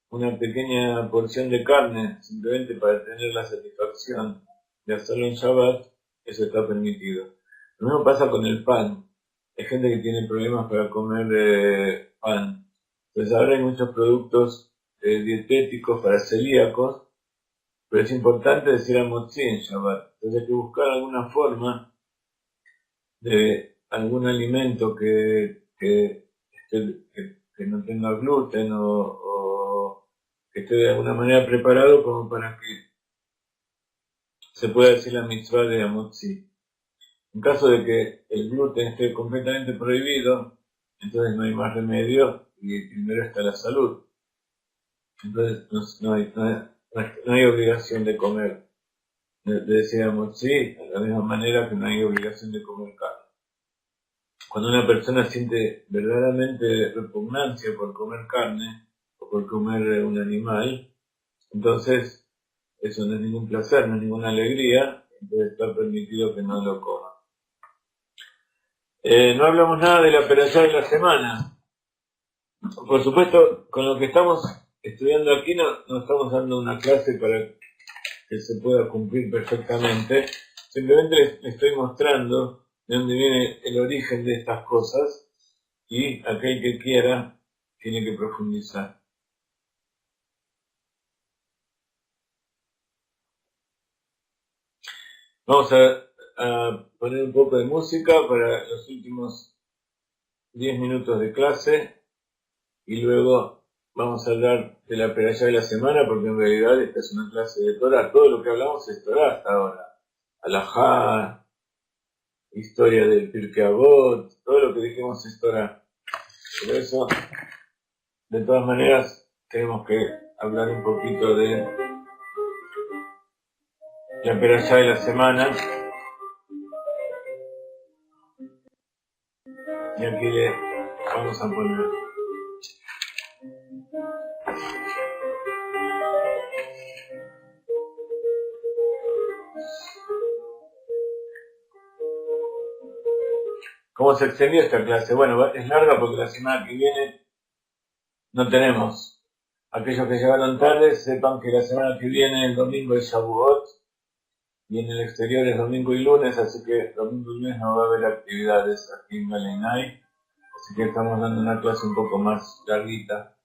una pequeña porción de carne, simplemente para tener la satisfacción de hacerlo en Shabbat, eso está permitido. Lo mismo pasa con el pan. Hay gente que tiene problemas para comer pan. Entonces ahora hay muchos productos dietéticos para celíacos, pero es importante decir amotzi en Shabbat. Entonces hay que buscar alguna forma de algún alimento que no tenga gluten o que esté de alguna manera preparado como para que se puede decir la mitzvah de Amotzi. En caso de que el gluten esté completamente prohibido, entonces no hay más remedio y primero está la salud. Entonces no hay obligación de comer. Le decíamos sí, de la misma manera que no hay obligación de comer carne. Cuando una persona siente verdaderamente repugnancia por comer carne o por comer un animal, entonces eso no es ningún placer, no es ninguna alegría, entonces está permitido que no lo coma. No hablamos nada de la perashá de la semana. Por supuesto, con lo que estamos estudiando aquí no estamos dando una clase para que se pueda cumplir perfectamente. Simplemente les estoy mostrando de dónde viene el origen de estas cosas y aquel que quiera tiene que profundizar. Vamos a poner un poco de música para los últimos 10 minutos de clase y luego vamos a hablar de la perashá de la semana, porque en realidad esta es una clase de Torah. Todo lo que hablamos es Torah hasta ahora. Alajá, historia del Pirkei Avot, todo lo que dijimos es Torah. Por eso, de todas maneras, tenemos que hablar un poquito de la perashá de la semana. Y aquí le vamos a poner. ¿Cómo se extendió esta clase? Bueno, es larga porque la semana que viene no tenemos. Aquellos que llegaron tarde sepan que la semana que viene, el domingo es Shavuot, y en el exterior es domingo y lunes, así que domingo y lunes no va a haber actividades aquí en Galenay, así que estamos dando una clase un poco más larguita.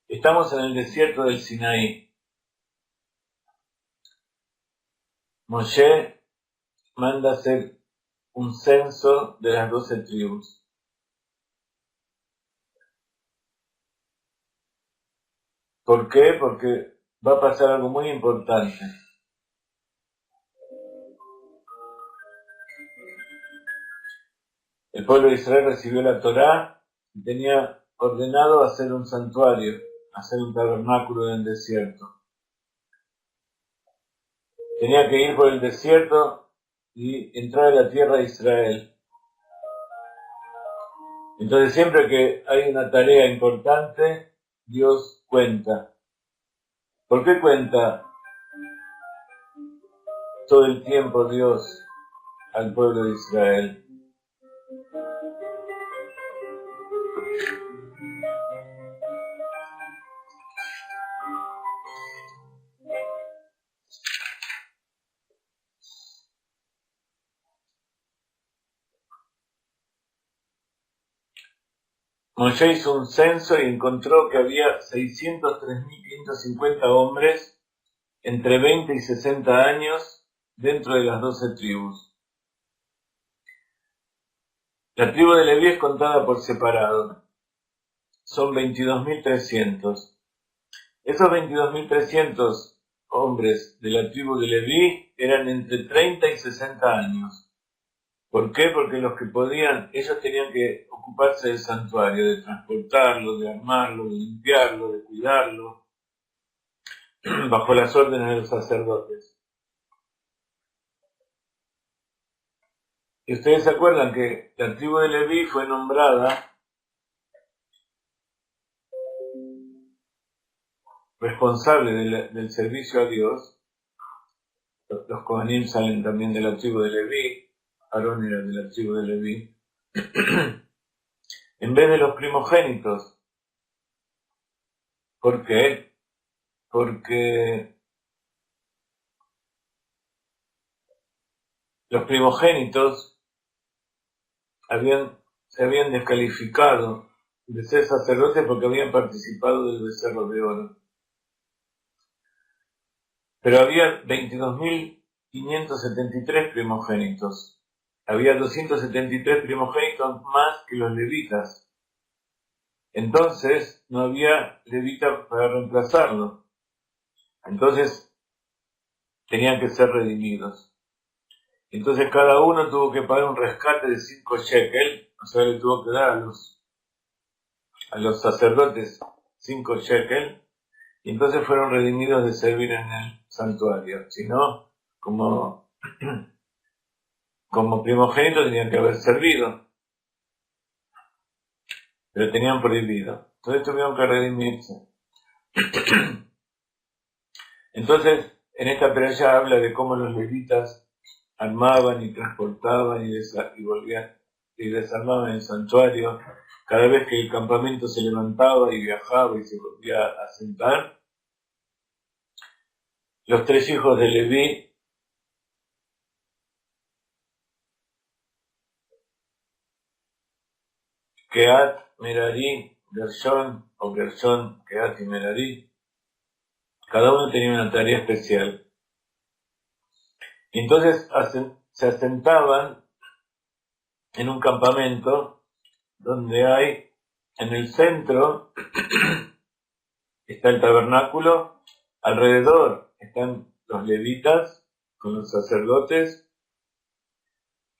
Estamos en el desierto del Sinaí. Moshe manda hacer un censo de las 12 tribus. ¿Por qué? Porque va a pasar algo muy importante. El pueblo de Israel recibió la Torá y tenía ordenado hacer un santuario, hacer un tabernáculo en el desierto. Tenía que ir por el desierto y entrar a la tierra de Israel. Entonces siempre que hay una tarea importante, Dios cuenta. ¿Por qué cuenta todo el tiempo Dios al pueblo de Israel? Moshe hizo un censo y encontró que había 603.550 hombres entre 20 y 60 años dentro de las 12 tribus. La tribu de Leví es contada por separado. Son 22.300. Esos 22.300 hombres de la tribu de Leví eran entre 30 y 60 años. ¿Por qué? Porque los que podían, ellos tenían que ocuparse del santuario, de transportarlo, de armarlo, de limpiarlo, de cuidarlo, bajo las órdenes de los sacerdotes. Y ustedes se acuerdan que la tribu de Leví fue nombrada responsable del servicio a Dios. Los Kohanim salen también de la tribu de Leví. Aarón era de la tribu de Leví. En vez de los primogénitos. ¿Por qué? Porque los primogénitos se habían descalificado de ser sacerdotes porque habían participado del becerro de oro. Pero había 22.573 primogénitos. había 273 primogénitos más que los levitas. Entonces no había levita para reemplazarlo. Entonces tenían que ser redimidos. Entonces cada uno tuvo que pagar un rescate de 5 shekel, o sea, le tuvo que dar a los sacerdotes 5 shekel, y entonces fueron redimidos de servir en el santuario. Si no, como primogénitos tenían que haber servido, pero tenían prohibido. Entonces tuvieron que redimirse. Entonces, en esta peralla habla de cómo los levitas armaban y transportaban y desarmaban el santuario. Cada vez que el campamento se levantaba y viajaba y se volvía a sentar, los 3 hijos de Leví, Kehat, Merari, Gershón, o Gershón, Kehat y Merari, cada uno tenía una tarea especial. Y entonces se asentaban en un campamento donde hay, en el centro, está el tabernáculo, alrededor están los levitas con los sacerdotes,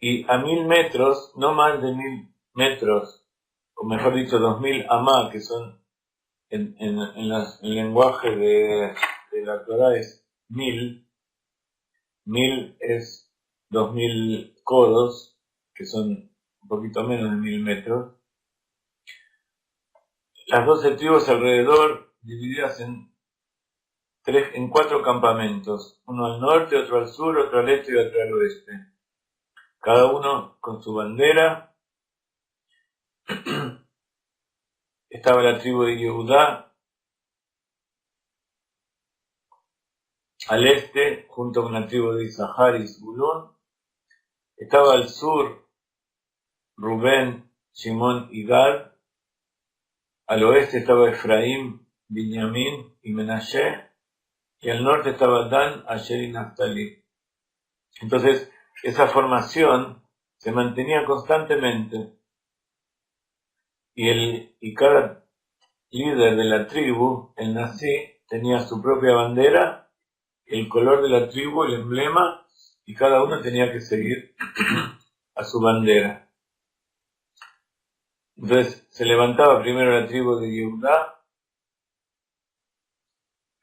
y a 1000 metros, no más de 1000 metros, o mejor dicho 2000 amá, que son en el lenguaje de la Torah es 1000 es 2000 codos, que son un poquito menos de 1000 metros. Las 12 tribus alrededor, divididas en 4 campamentos, uno al norte, otro al sur, otro al este y otro al oeste. Cada uno con su bandera. Estaba la tribu de Yehudá al este, junto con la tribu de Isahar y Zebulón. Estaba al sur Rubén, Shimón y Gad. Al oeste estaba Efraín, Binyamin y Menashe. Y al norte estaba Dan, Asher y Naftali. Entonces, esa formación se mantenía constantemente. Y cada líder de la tribu, el Nasí, tenía su propia bandera, el color de la tribu, el emblema, y cada uno tenía que seguir a su bandera. Entonces se levantaba primero la tribu de Yehudá,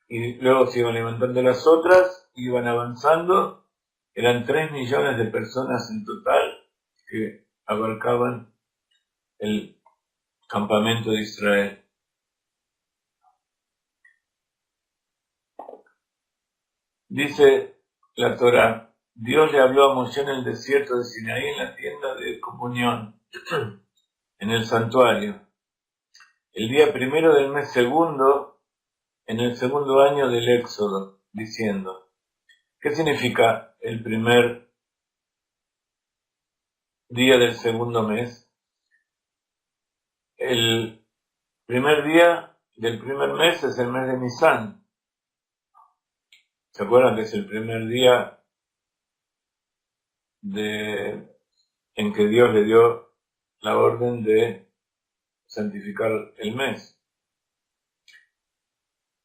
y luego se iban levantando las otras, iban avanzando. Eran 3 millones de personas en total que abarcaban el campamento de Israel. Dice la Torá, Dios le habló a Moshe en el desierto de Sinaí, en la tienda de comunión, en el santuario, el día primero del mes segundo, en el segundo año del Éxodo, diciendo, ¿qué significa el primer día del segundo mes? El primer día del primer mes es el mes de Nisan. ¿Se acuerdan que es el primer día en que Dios le dio la orden de santificar el mes?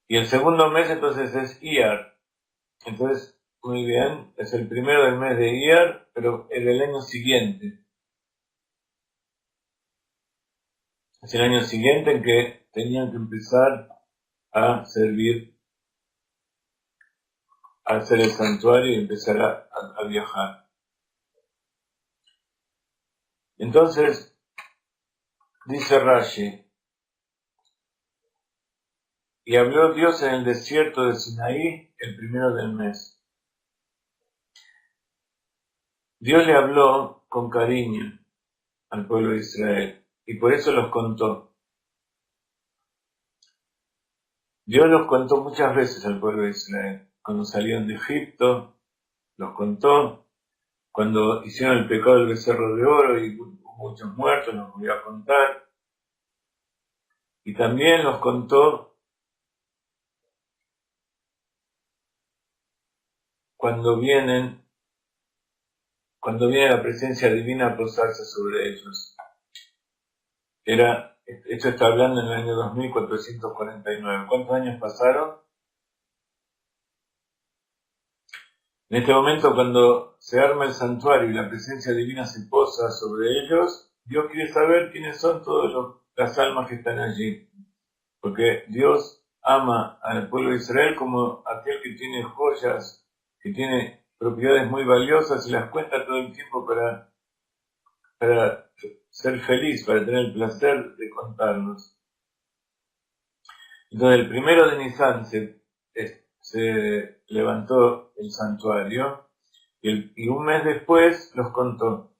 Y el segundo mes entonces es Iyar. Entonces, muy bien, es el primero del mes de Iyar, pero el del año siguiente. Es el año siguiente en que tenían que empezar a servir, a hacer el santuario y empezar a viajar. Entonces, dice Rashi, y habló Dios en el desierto de Sinaí el primero del mes. Dios le habló con cariño al pueblo de Israel y por eso los contó. Dios los contó muchas veces al pueblo de Israel. Cuando salieron de Egipto, los contó. Cuando hicieron el pecado del becerro de oro y hubo muchos muertos, los voy a contar. Y también los contó cuando cuando viene la presencia divina a posarse sobre ellos. Esto está hablando en el año 2449. ¿Cuántos años pasaron? En este momento, cuando se arma el santuario y la presencia divina se posa sobre ellos, Dios quiere saber quiénes son todas las almas que están allí. Porque Dios ama al pueblo de Israel como aquel que tiene joyas, que tiene propiedades muy valiosas y las cuenta todo el tiempo para ser feliz, para tener el placer de contarnos. Entonces el 1 de Nisan se levantó el santuario y un mes después los contó.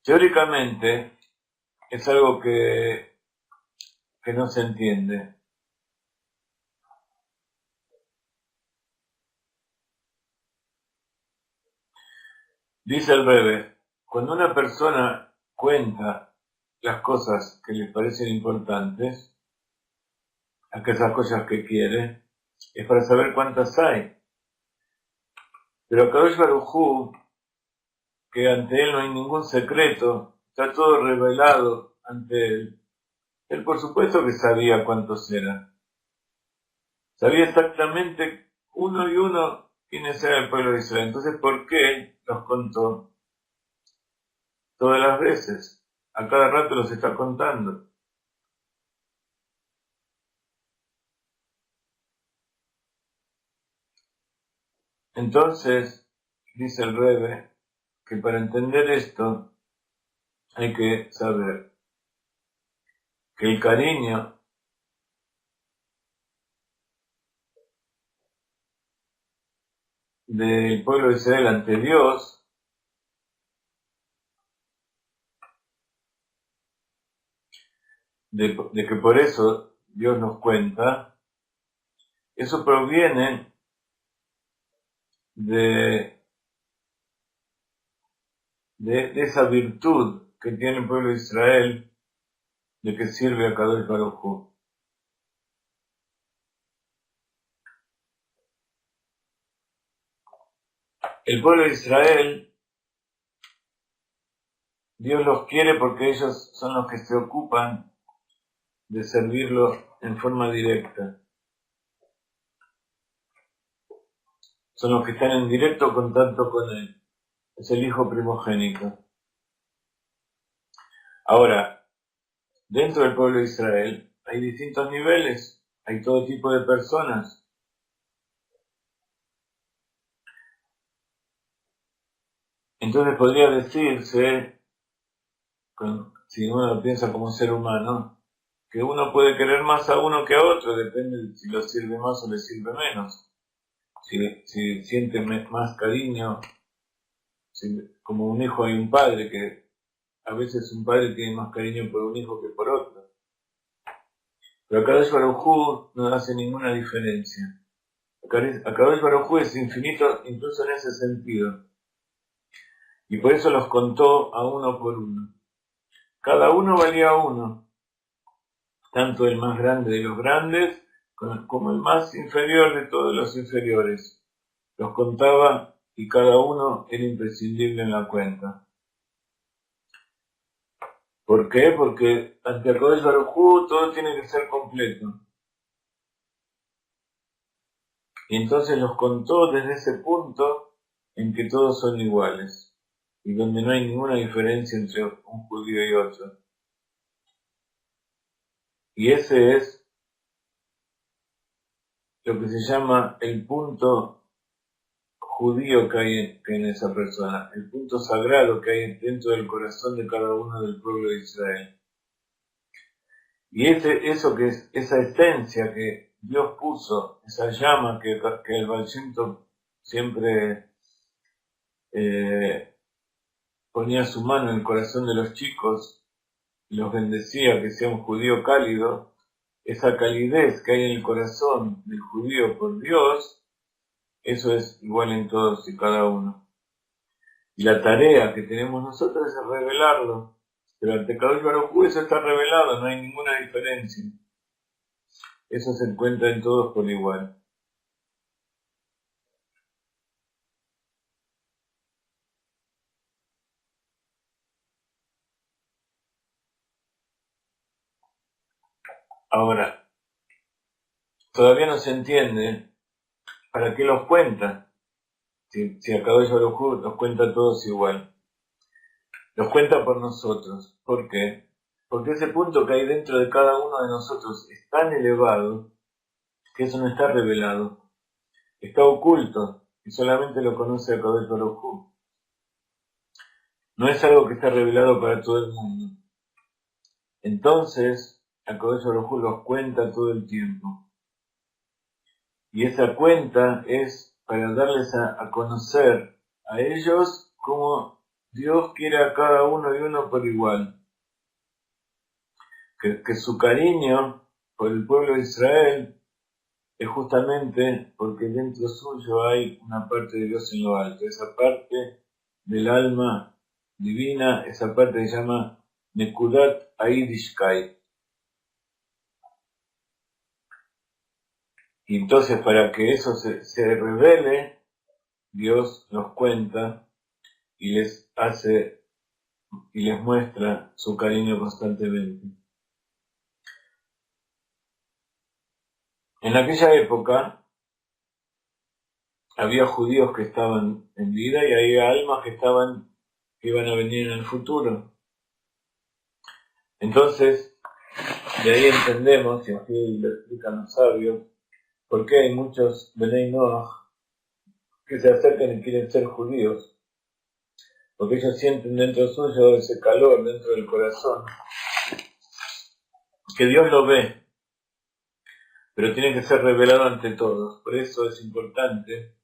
Teóricamente es algo que no se entiende. Dice el Rebbe, cuando una persona cuenta las cosas que le parecen importantes, aquellas cosas que quiere, es para saber cuántas hay. Pero Kadosh Baruj Hu, que ante él no hay ningún secreto, está todo revelado ante él. Él por supuesto que sabía cuántos eran. Sabía exactamente uno y uno quiénes era el pueblo de Israel. Entonces, ¿por qué los contó todas las veces? A cada rato los está contando. Entonces, dice el Rebbe, que para entender esto hay que saber que el cariño del pueblo de Israel ante Dios de que por eso Dios nos cuenta, eso proviene de esa virtud que tiene el pueblo de Israel de que sirve a Kadosh Baruj Hu. El pueblo de Israel, Dios los quiere porque ellos son los que se ocupan de servirlo en forma directa. Son los que están en directo contacto con él. Es el hijo primogénito. Ahora, dentro del pueblo de Israel hay distintos niveles, hay todo tipo de personas. Entonces podría decirse, si uno lo piensa como ser humano, que uno puede querer más a uno que a otro, depende si lo sirve más o le sirve menos. Si siente más cariño, como un hijo y un padre, que a veces un padre tiene más cariño por un hijo que por otro. Pero Kadosh Baruj Hu no hace ninguna diferencia. Kadosh Baruj Hu es infinito incluso en ese sentido. Y por eso los contó a uno por uno. Cada uno valía uno. Tanto el más grande de los grandes como el más inferior de todos los inferiores. Los contaba y cada uno era imprescindible en la cuenta. ¿Por qué? Porque ante el Kadosh Baruj Hu todo tiene que ser completo. Y entonces los contó desde ese punto en que todos son iguales y donde no hay ninguna diferencia entre un judío y otro. Y ese es lo que se llama el punto judío que hay en esa persona, el punto sagrado que hay dentro del corazón de cada uno del pueblo de Israel. Y eso que es esa esencia que Dios puso, esa llama que el Baal Shem Tov siempre ponía su mano en el corazón de los chicos y los bendecía, que sea un judío cálido, esa calidez que hay en el corazón del judío por Dios, eso es igual en todos y cada uno. Y la tarea que tenemos nosotros es revelarlo. Pero ante Kadosh Baruj Hu eso está revelado, no hay ninguna diferencia. Eso se encuentra en todos por igual. Ahora, todavía no se entiende para qué los cuenta. Si Akadosh Baruj Hu los cuenta a todos igual. Los cuenta por nosotros. ¿Por qué? Porque ese punto que hay dentro de cada uno de nosotros es tan elevado que eso no está revelado. Está oculto y solamente lo conoce Akadosh Baruj Hu. No es algo que está revelado para todo el mundo. Entonces, Akadosh Baruj Hu los cuenta todo el tiempo. Y esa cuenta es para darles a conocer a ellos cómo Dios quiere a cada uno y uno por igual. Que su cariño por el pueblo de Israel es justamente porque dentro suyo hay una parte de Dios en lo alto. Esa parte del alma divina, esa parte se llama Nekudat Aidishkai. Y entonces para que eso se revele, Dios nos cuenta y les hace y les muestra su cariño constantemente. En aquella época había judíos que estaban en vida y había almas que iban a venir en el futuro. Entonces, de ahí entendemos, y así lo explican los sabios, por qué hay muchos Benei Noach que se acercan y quieren ser judíos. Porque ellos sienten dentro suyo ese calor dentro del corazón, que Dios lo ve, pero tiene que ser revelado ante todos. Por eso es importante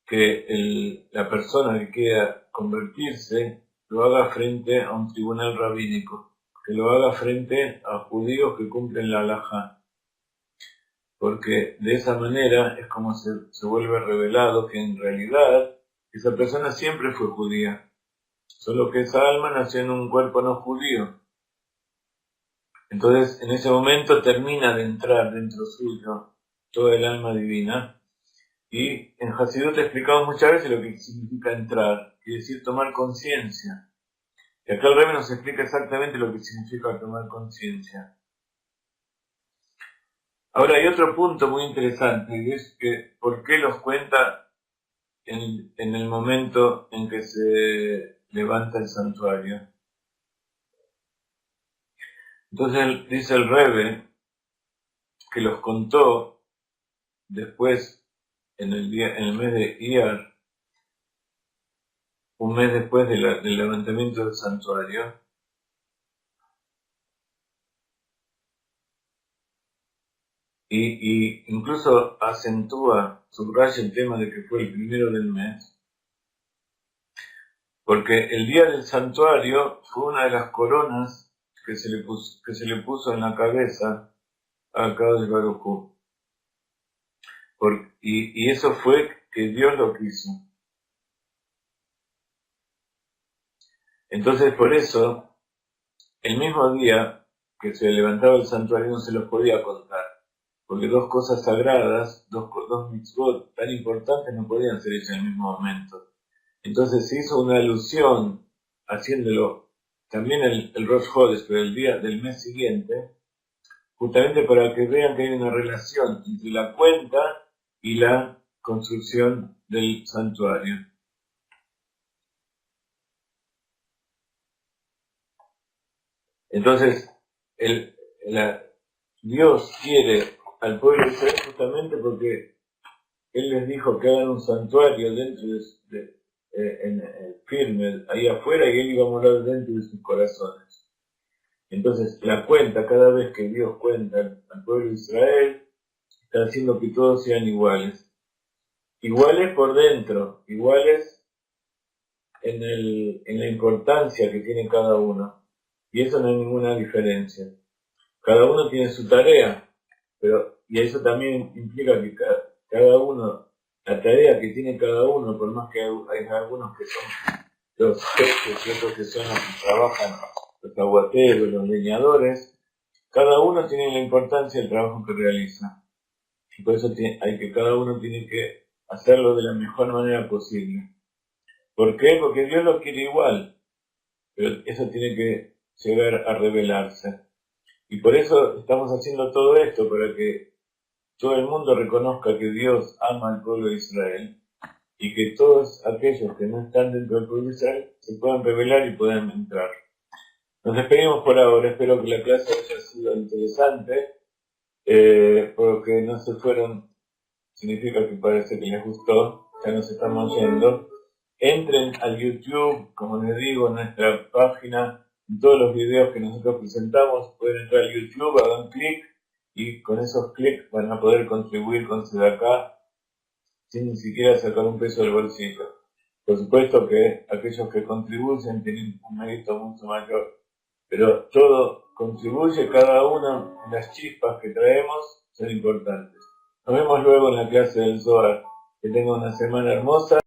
que la persona que quiera convertirse lo haga frente a un tribunal rabínico, que lo haga frente a judíos que cumplen la halajá, porque de esa manera es como se vuelve revelado que en realidad esa persona siempre fue judía, solo que esa alma nació en un cuerpo no judío. Entonces en ese momento termina de entrar dentro suyo toda el alma divina. Y en Hasidut explicamos muchas veces lo que significa entrar, quiere decir tomar conciencia. Y acá el Rebbe nos explica exactamente lo que significa tomar conciencia. Ahora hay otro punto muy interesante, y es que ¿por qué los cuenta en el momento en que se levanta el santuario? Entonces dice el Rebbe que los contó después en el mes de Iyar, un mes después del levantamiento del santuario, y incluso subraya el tema de que fue el primero del mes, porque el día del santuario fue una de las coronas que se le puso en la cabeza a Akadosh Baruj Hu. Y eso fue que Dios lo quiso. Entonces por eso, el mismo día que se levantaba el santuario no se los podía contar, porque dos cosas sagradas, dos mitzvot tan importantes no podían ser hechas en el mismo momento. Entonces se hizo una alusión, haciéndolo también el Rosh Hodesh, pero el día del mes siguiente, justamente para que vean que hay una relación entre la cuenta y la construcción del santuario. Entonces, Dios quiere al pueblo de Israel justamente porque Él les dijo que hagan un santuario dentro firme, ahí afuera, y Él iba a morar dentro de sus corazones. Entonces, la cuenta, cada vez que Dios cuenta al pueblo de Israel, está haciendo que todos sean iguales. Iguales por dentro, iguales en la importancia que tiene cada uno. Y eso no hay ninguna diferencia. Cada uno tiene su tarea, y eso también implica que cada uno, la tarea que tiene cada uno, por más que hay algunos que son los jefes y otros que son los que trabajan, los aguateros, los leñadores, cada uno tiene la importancia del trabajo que realiza. Y por eso cada uno tiene que hacerlo de la mejor manera posible. ¿Por qué? Porque Dios lo quiere igual, pero eso tiene que llegar a revelarse. Y por eso estamos haciendo todo esto, para que todo el mundo reconozca que Dios ama al pueblo de Israel y que todos aquellos que no están dentro del pueblo de Israel se puedan revelar y puedan entrar. Nos despedimos por ahora, espero que la clase haya sido interesante, porque no se fueron, significa que parece que les gustó, ya nos estamos yendo. Entren al YouTube, como les digo, en nuestra página, en todos los videos que nosotros presentamos, pueden entrar al YouTube, hagan clic, y con esos clics van a poder contribuir con Sedacá sin ni siquiera sacar un peso del bolsillo. Por supuesto que aquellos que contribuyen tienen un mérito mucho mayor, pero todo contribuye, cada uno de las chispas que traemos son importantes. Nos vemos luego en la clase del Zohar. Que tengan una semana hermosa.